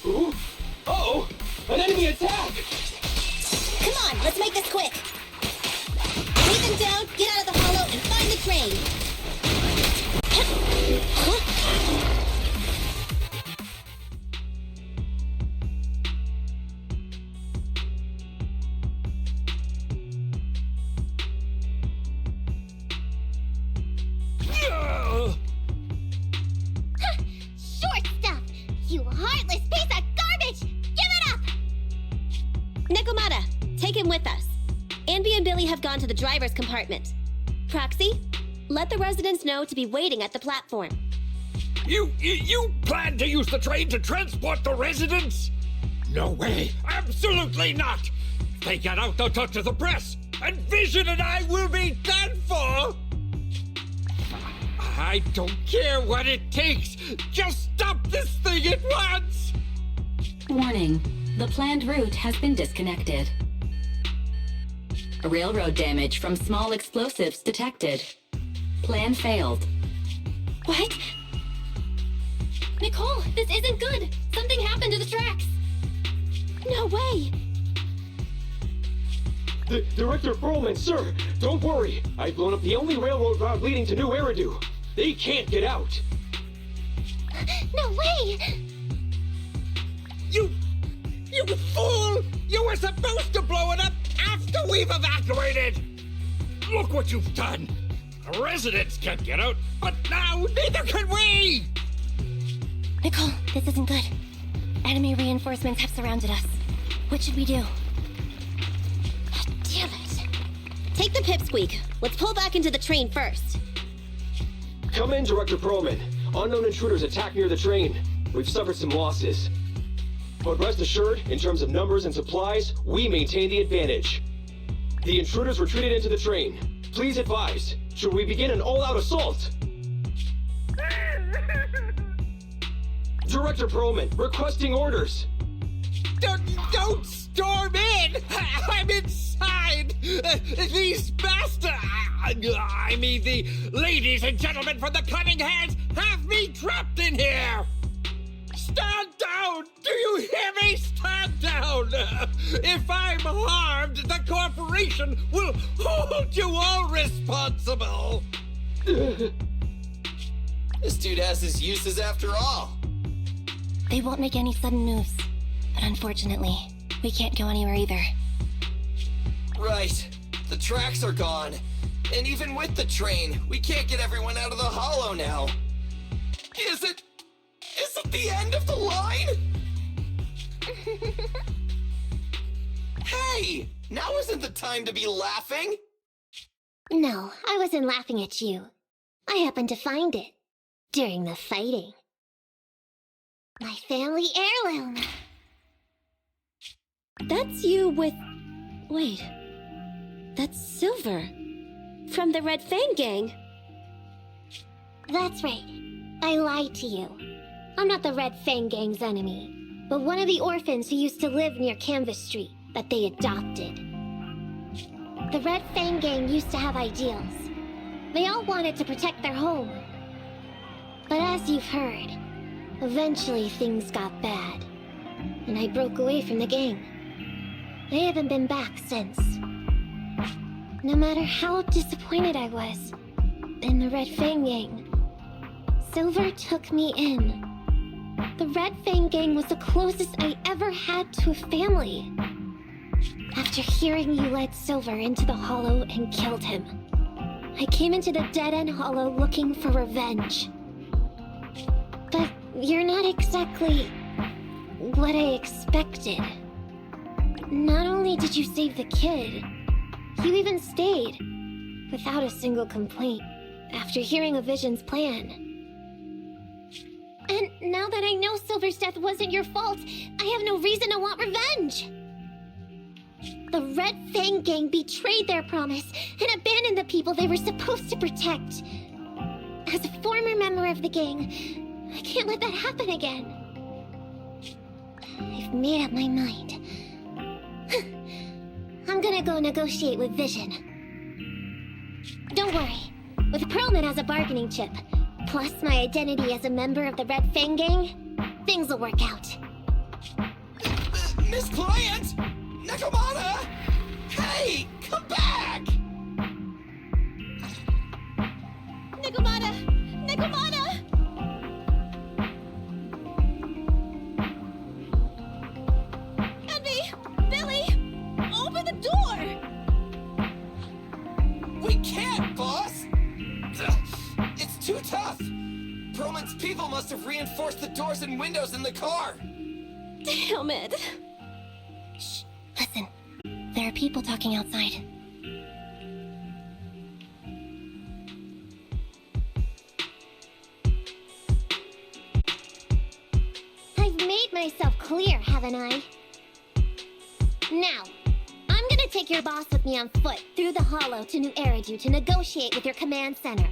Ooh! Uh-oh! An enemy attack! Come on, let's make this quick! Take them down, get out of the hollow, and find the train! Short stuff! You heartless piece of garbage! Give it up! Nekomata, take him with us. Anby and Billy have gone to the driver's compartment. Proxy, let the residents know to be waiting at the platform. You plan to use the train to transport the residents? No way! Absolutely not! If they get out, they'll talk to the press, and Vision and I will be done for! I don't care what it takes! Just stop this thing at once! Warning. The planned route has been disconnected. Railroad damage from small explosives detected. Plan failed. What? Nicole, this isn't good! Something happened to the tracks! No way! Director Perlman, sir, don't worry. I've blown up the only railroad route leading to New Eridu. They can't get out. No way! You fool! You were supposed to blow it up after we've evacuated! Look what you've done! The residents can't get out, but now neither can we! Nicole, this isn't good. Enemy reinforcements have surrounded us. What should we do? Damn it. Take the pipsqueak. Let's pull back into the train first. Come in, Director Perlman. Unknown intruders attacked near the train. We've suffered some losses. But rest assured, in terms of numbers and supplies, we maintain the advantage. The intruders retreated into the train. Please advise, should we begin an all-out assault? Director Perlman, requesting orders. Don't storm in! I'm inside! These bastards! I mean, the ladies and gentlemen from the Cunning Hands have me trapped in here! Stand down! Do you hear me? Stand down! If I'm harmed, the corporation will hold you all irresponsible! This dude has his uses after all. They won't make any sudden moves. But unfortunately, we can't go anywhere either. Right. The tracks are gone. And even with the train, we can't get everyone out of the hollow now. Is it the end of the line? Hey! Now isn't the time to be laughing! No, I wasn't laughing at you. I happened to find it. During the fighting. My family heirloom. That's you with... Wait. That's Silver. From the Red Fang Gang. That's right. I lied to you. I'm not the Red Fang Gang's enemy, but one of the orphans who used to live near Canvas Street that they adopted. The Red Fang Gang used to have ideals. They all wanted to protect their home. But as you've heard, eventually things got bad, and I broke away from the gang. I haven't been back since. No matter how disappointed I was in the Red Fang Gang, Silver took me in. The Red Fang Gang was the closest I ever had to a family. After hearing you led Silver into the hollow and killed him, I came into the dead-end hollow looking for revenge. But you're not exactly what I expected. Not only did you save the kid, you even stayed, without a single complaint, after hearing of Vision's plan. And now that I know Silver's death wasn't your fault, I have no reason to want revenge! The Red Fang Gang betrayed their promise and abandoned the people they were supposed to protect. As a former member of the gang, I can't let that happen again. I've made up my mind. I'm gonna go negotiate with Vision. Don't worry. With Perlman as a bargaining chip, plus my identity as a member of the Red Fang Gang, things will work out. Miss Client! Nakamata! Hey! Come back! Nakamata! Nakamata! Billy! Open the door! We can't, boss! It's too tough! Perlman's people must have reinforced the doors and windows in the car! Damn it! Shh, listen. There are people talking outside. I've made myself clear, haven't I? Now, I'm gonna take your boss with me on foot through the hollow to New Eridu to negotiate with your command center.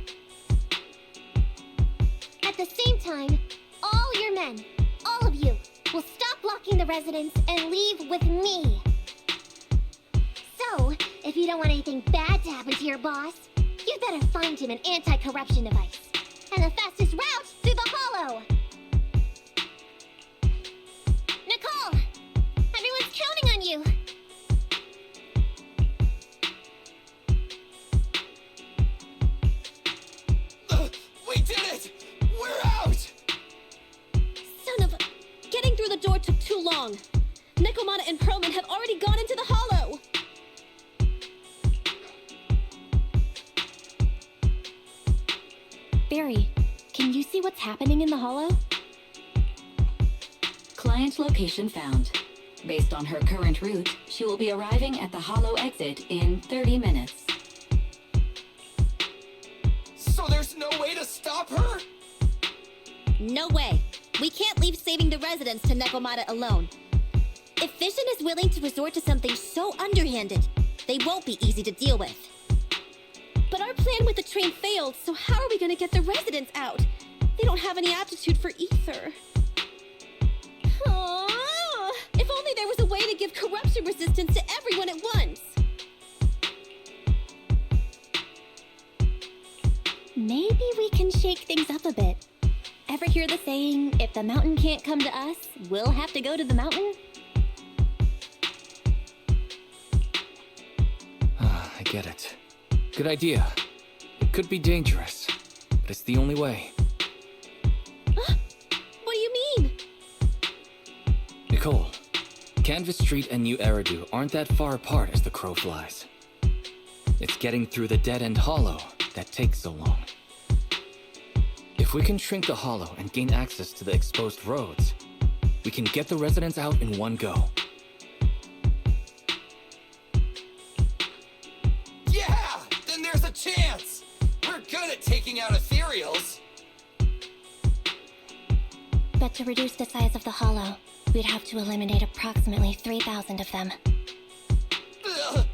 At the same time, all your men, all of you, will stop blocking the residents and leave with me. So, if you don't want anything bad to happen to your boss, you'd better find him an anti-corruption device. And the fastest route through the hollow! Nicole! Everyone's counting on you! We did it! We're out! Son of a... Getting through the door took too long. Nekomata and Perlman have already gone into the hollow! Barry, can you see what's happening in the hollow? Client location found. Based on her current route, she will be arriving at the hollow exit in 30 minutes. So there's no way to stop her? No way. We can't leave saving the residents to Nekomata alone. If Vision is willing to resort to something so underhanded, they won't be easy to deal with. But our plan with the train failed, so how are we gonna get the residents out? They don't have any aptitude for ether. Aww. If only there was a way to give corruption resistance to everyone at once. Maybe we can shake things up a bit. Ever hear the saying, if the mountain can't come to us, we'll have to go to the mountain? I get it. Good idea. It could be dangerous, but it's the only way. What do you mean? Nicole, Canvas Street and New Eridu aren't that far apart as the crow flies. It's getting through the dead-end hollow that takes so long. If we can shrink the hollow and gain access to the exposed roads, we can get the residents out in one go. Yeah! Then there's a chance! We're good at taking out ethereals! But to reduce the size of the hollow, we'd have to eliminate approximately 3,000 of them. Ugh.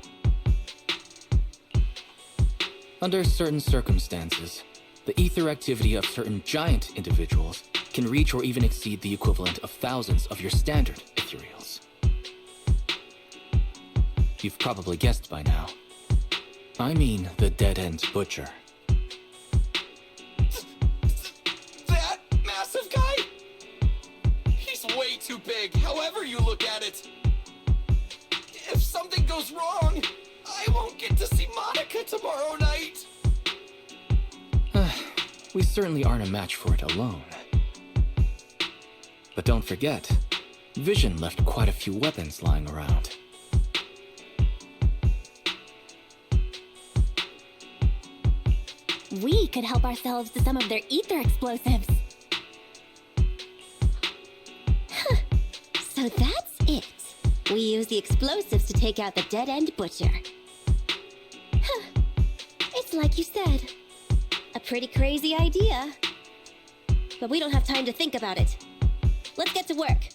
Under certain circumstances, the ether activity of certain giant individuals can reach or even exceed the equivalent of thousands of your standard ethereals. You've probably guessed by now. I mean the dead-end butcher. That massive guy? He's way too big, however you look at it. If something goes wrong, I won't get to see Monica tomorrow night. We certainly aren't a match for it alone. But don't forget, Vision left quite a few weapons lying around. We could help ourselves to some of their ether explosives. So that's it. We use the explosives to take out the dead-end butcher. It's like you said. A pretty crazy idea. But we don't have time to think about it. Let's get to work.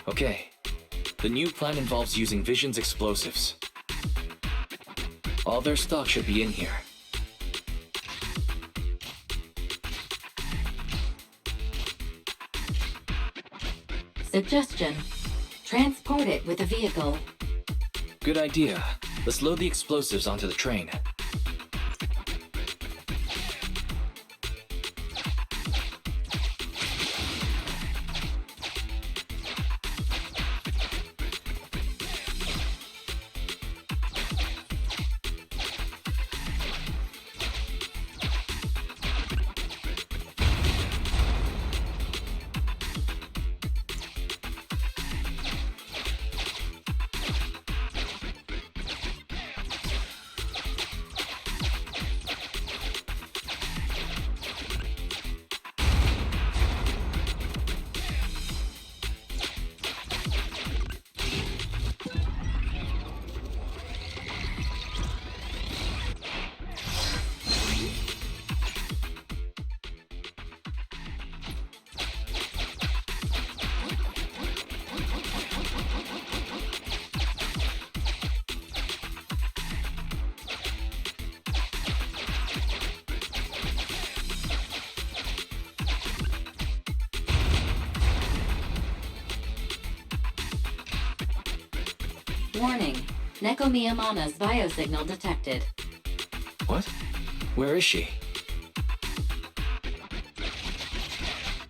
Okay. The new plan involves using Vision's explosives. All their stock should be in here. Suggestion. Transport it with a vehicle. Good idea. Let's load the explosives onto the train. Warning. Neko Miyamana's biosignal detected. What? Where is she?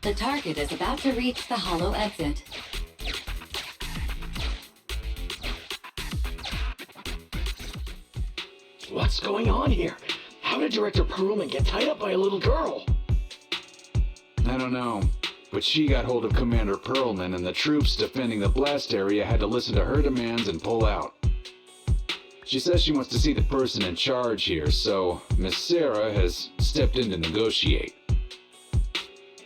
The target is about to reach the hollow exit. What's going on here? How did Director Perlman get tied up by a little girl? I don't know, but she got hold of Commander Perlman, and the troops defending the blast area had to listen to her demands and pull out. She says she wants to see the person in charge here, so Miss Sarah has stepped in to negotiate.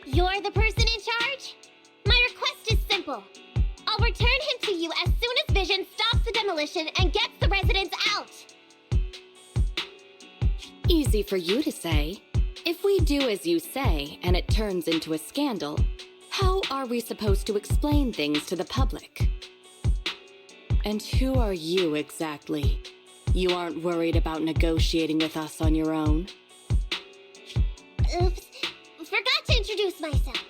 You're the person in charge? My request is simple. I'll return him to you as soon as Vision stops the demolition and gets the residents out. Easy for you to say. If we do as you say, and it turns into a scandal, how are we supposed to explain things to the public? And who are you exactly? You aren't worried about negotiating with us on your own? Oops. Forgot to introduce myself.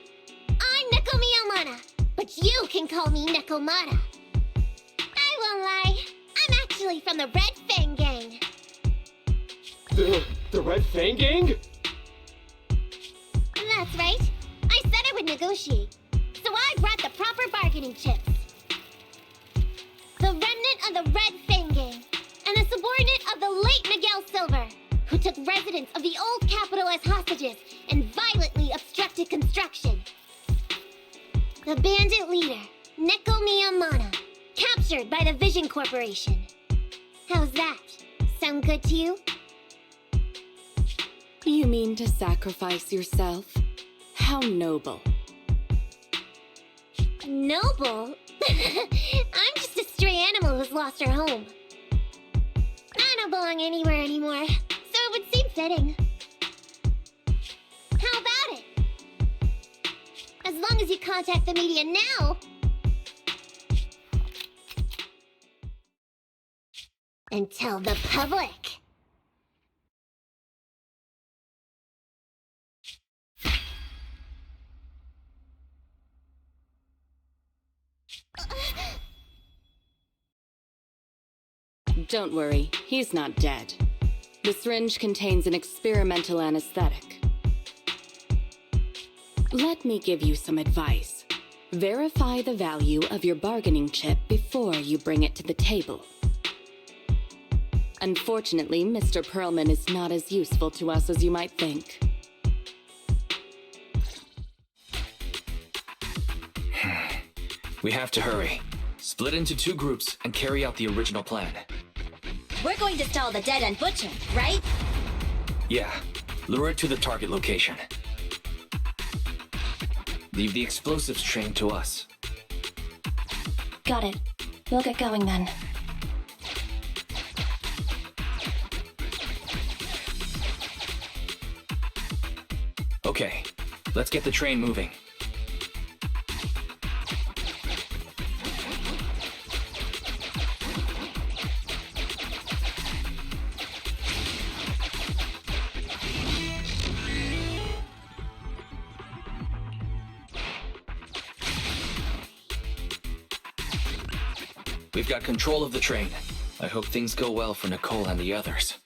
I'm Neko Miyamana, but you can call me Nekomata. I won't lie. I'm actually from the Red Fang Gang. The Red Fang Gang? That's right. I said I would negotiate. So I brought the proper bargaining chips. The remnant of the Red Fang Gang, and a subordinate of the late Miguel Silver, who took residents of the old capital as hostages and violently obstructed construction. The bandit leader, Neko Miyamana, captured by the Vision Corporation. How's that? Sound good to you? You mean to sacrifice yourself? How noble. Noble? I'm just a stray animal who's lost her home. I don't belong anywhere anymore, so it would seem fitting. How about it? As long as you contact the media now... and tell the public. Don't worry, he's not dead. The syringe contains an experimental anesthetic. Let me give you some advice. Verify the value of your bargaining chip before you bring it to the table. Unfortunately, Mr. Perlman is not as useful to us as you might think. We have to hurry. Split into 2 groups and carry out the original plan. We're going to stall the dead and butcher, right? Yeah, lure it to the target location. Leave the explosives train to us. Got it. We'll get going then. Okay, let's get the train moving. We've got control of the train. I hope things go well for Nicole and the others.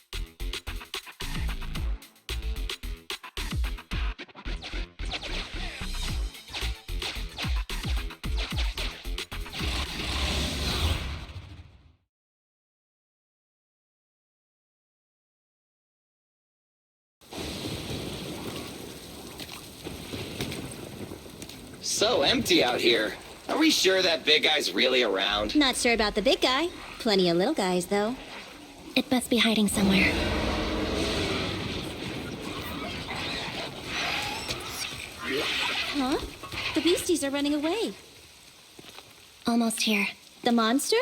So empty out here. Are we sure that big guy's really around? Not sure about the big guy. Plenty of little guys, though. It must be hiding somewhere. Huh? The beasties are running away. Almost here. The monster?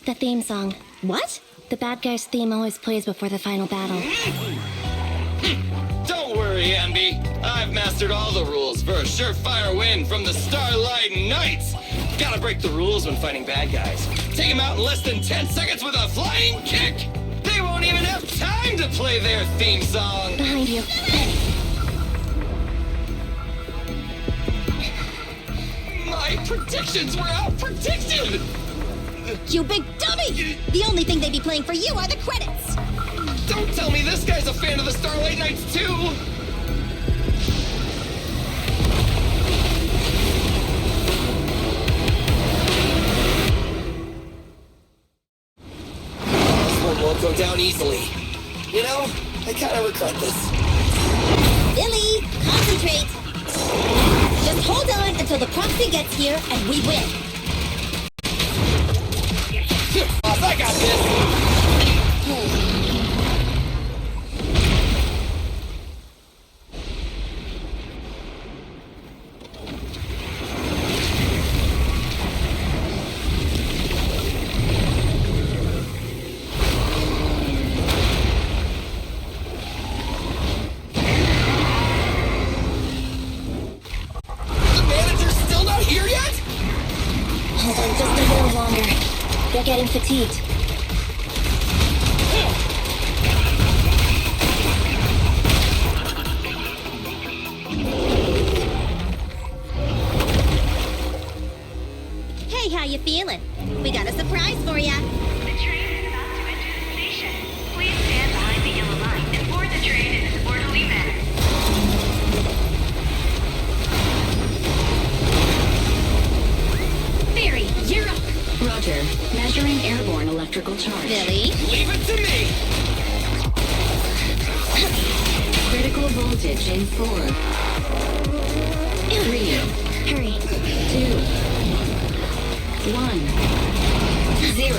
The theme song. What? The bad guy's theme always plays before the final battle. Don't worry, Ambi. I've mastered all the rules for a surefire win from the Starlight Knights. Gotta break the rules when fighting bad guys. Take them out in less than 10 seconds with a flying kick. They won't even have time to play their theme song. Behind you. My predictions were out-predicted! You big dummy! The only thing they'd be playing for you are the credits! Don't tell me this guy's a fan of the Starlight Knights, too! This one won't go down easily. You know, I kind of regret this. Billy, concentrate! Just hold on until the proxy gets here and we win. Boss, I got this! They're getting fatigued. Hey, how you feeling? We got a surprise for ya. The train is about to enter the station. Please stand behind the yellow line and board the train in an orderly manner. Sensor measuring airborne electrical charge. Billy? Leave it to me! Critical voltage in 4, 3, Hurry. 2, 1, 0.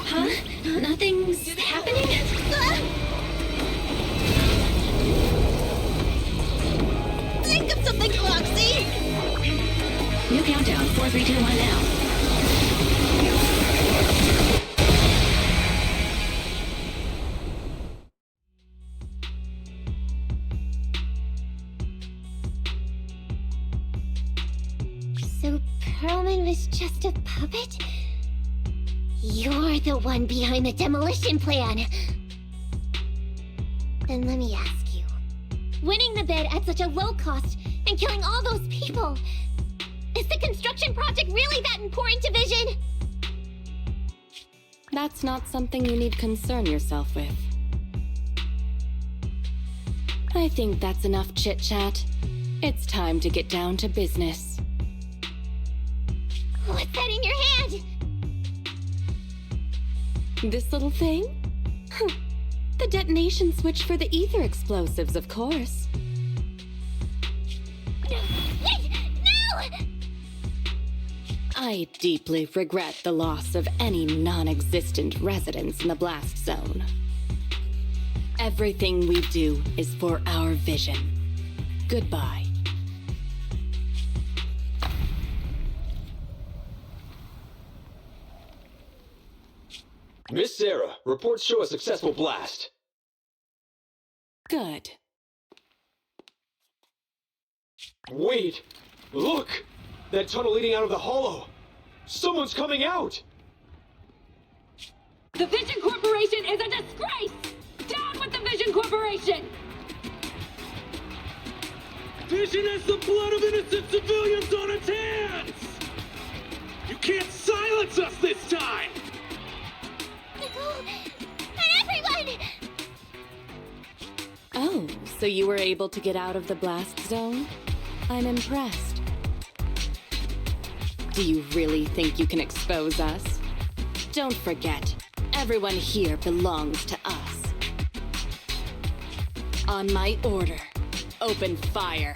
Huh? Nothing's happening? Think of something, Roxy! New countdown, 4, 3, 2, 1 now. So Perlman was just a puppet? You're the one behind the demolition plan. Then let me ask you. Winning the bid at such a low cost and killing all those people, is the construction project really that important to Vision? That's not something you need concern yourself with. I think that's enough chit-chat. It's time to get down to business. What's that in your hand? This little thing? The detonation switch for the ether explosives, of course. Wait! No! I deeply regret the loss of any non-existent residents in the blast zone. Everything we do is for our vision. Goodbye. Miss Sarah, reports show a successful blast. Good. Wait! Look! That tunnel leading out of the hollow! Someone's coming out! The Vision Corporation is a disgrace! Down with the Vision Corporation! Vision has the blood of innocent civilians on its hands! You can't silence us this time! Nicole! And everyone! Oh, so you were able to get out of the blast zone? I'm impressed. Do you really think you can expose us? Don't forget, everyone here belongs to us. On my order, open fire.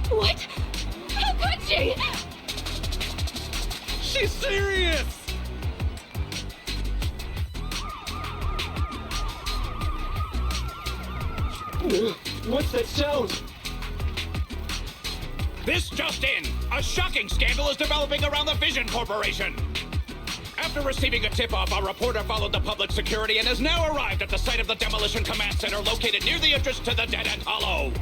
What? How could she? She's serious! What's that sound? This just in! A shocking scandal is developing around the Vision Corporation! After receiving a tip-off, our reporter followed the public security and has now arrived at the site of the Demolition Command Center located near the entrance to the dead-end hollow.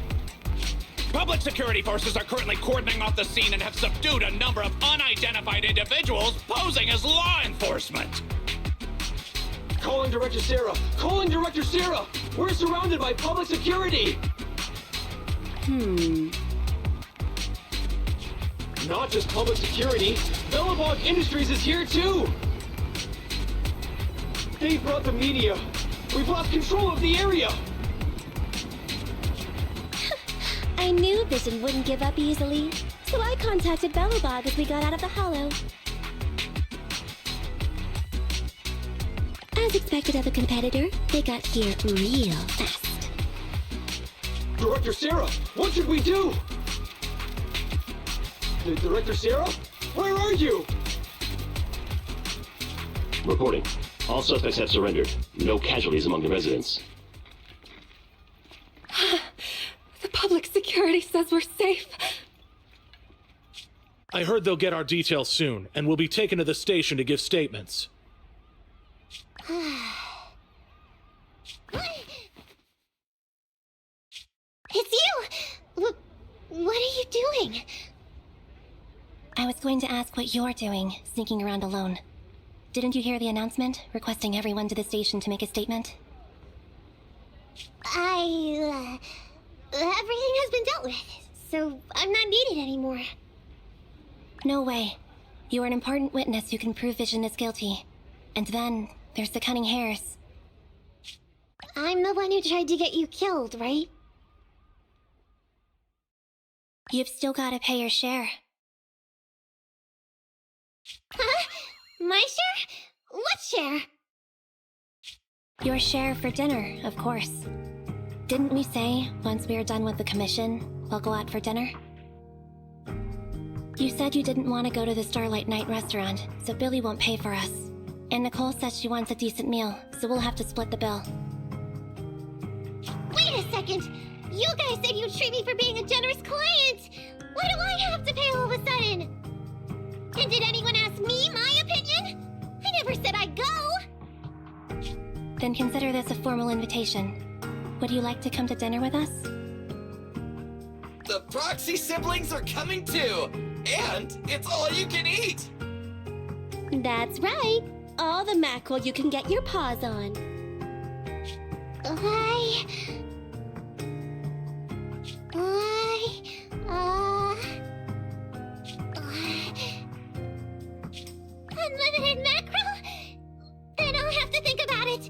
Public security forces are currently cordoning off the scene and have subdued a number of unidentified individuals posing as law enforcement. Calling Director Sarah! Calling Director Sarah! We're surrounded by public security! Not just public security, Belle Industries is here too! They brought the media. We've lost control of the area! I knew Vision wouldn't give up easily, so I contacted Bellabog as we got out of the hollow. As expected of a competitor, they got here real fast. Director Sarah, what should we do? Director Sarah? Where are you? Reporting. All suspects have surrendered. No casualties among the residents. The public security says we're safe. I heard they'll get our details soon, and we'll be taken to the station to give statements. It's you! What are you doing? I was going to ask what you're doing, sneaking around alone. Didn't you hear the announcement, requesting everyone to the station to make a statement? Everything has been dealt with, so I'm not needed anymore. No way. You are an important witness who can prove Vision is guilty. And then, there's the cunning hares. I'm the one who tried to get you killed, right? You've still gotta pay your share. Huh? My share? What share? Your share for dinner, of course. Didn't we say, once we are done with the commission, we'll go out for dinner? You said you didn't want to go to the Starlight Night restaurant, so Billy won't pay for us. And Nicole says she wants a decent meal, so we'll have to split the bill. Wait a second! You guys said you'd treat me for being a generous client! Why do I have to pay all of a sudden? And did anyone ask me my opinion? I never said I'd go! Then consider this a formal invitation. Would you like to come to dinner with us? The Proxy siblings are coming too! And it's all you can eat! That's right. All the mackerel you can get your paws on. Unlimited mackerel? Then I'll have to think about it.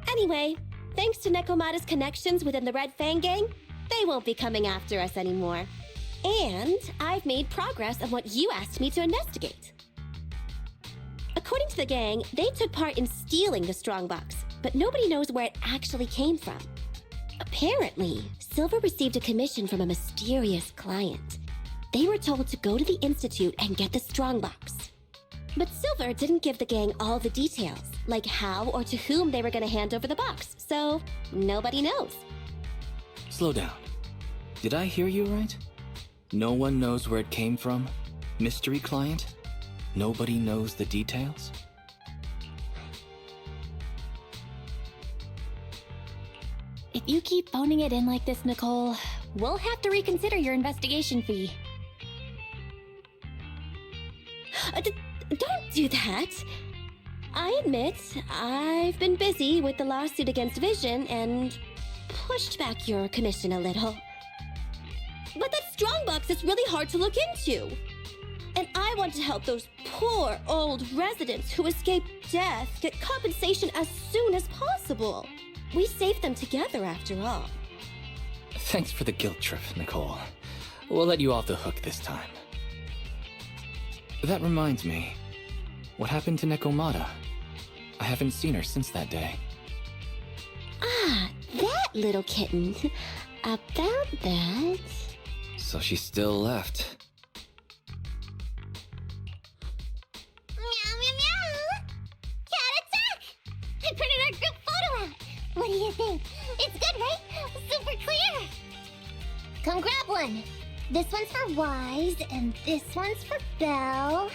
Anyway, thanks to Nekomata's connections within the Red Fang gang, they won't be coming after us anymore. And I've made progress on what you asked me to investigate. According to the gang, they took part in stealing the strongbox, but nobody knows where it actually came from. Apparently, Silver received a commission from a mysterious client. They were told to go to the Institute and get the strongbox. But Silver didn't give the gang all the details, like how or to whom they were going to hand over the box, so nobody knows. Slow down. Did I hear you right? No one knows where it came from? Mystery client? Nobody knows the details? If you keep phoning it in like this, Nicole, we'll have to reconsider your investigation fee. Don't do that. I admit, I've been busy with the lawsuit against Vision and pushed back your commission a little. But that strongbox is really hard to look into. And I want to help those poor old residents who escaped death get compensation as soon as possible. We saved them together after all. Thanks for the guilt trip, Nicole. We'll let you off the hook this time. That reminds me. What happened to Nekomata? I haven't seen her since that day. Ah, that little kitten. About that... So she still left. Meow, meow, meow! Cat attack! I printed our group photo out. What do you think? It's good, right? Super clear. Come grab one. This one's for Wise, and this one's for Belle.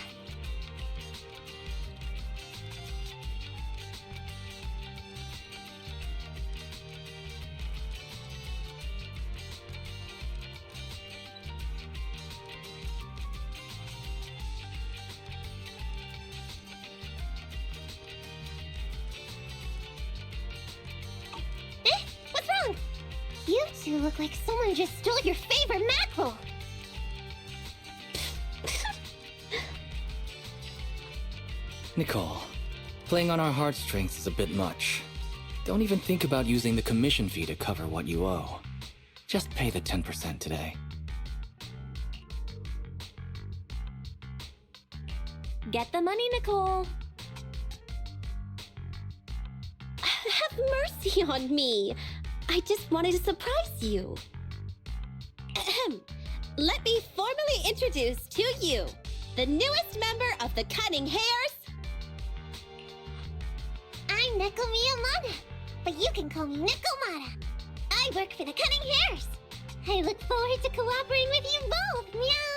What's wrong? You two look like someone just stole your favorite mackerel. Nicole, playing on our heartstrings is a bit much. Don't even think about using the commission fee to cover what you owe. Just pay the 10% today. Get the money, Nicole. Have mercy on me. I just wanted to surprise you. Ahem. Let me formally introduce to you the newest member of the Cunning Hares. I'm Neko Miyamada, but you can call me Nekomata. I work for the Cunning Hares. I look forward to cooperating with you both, meow!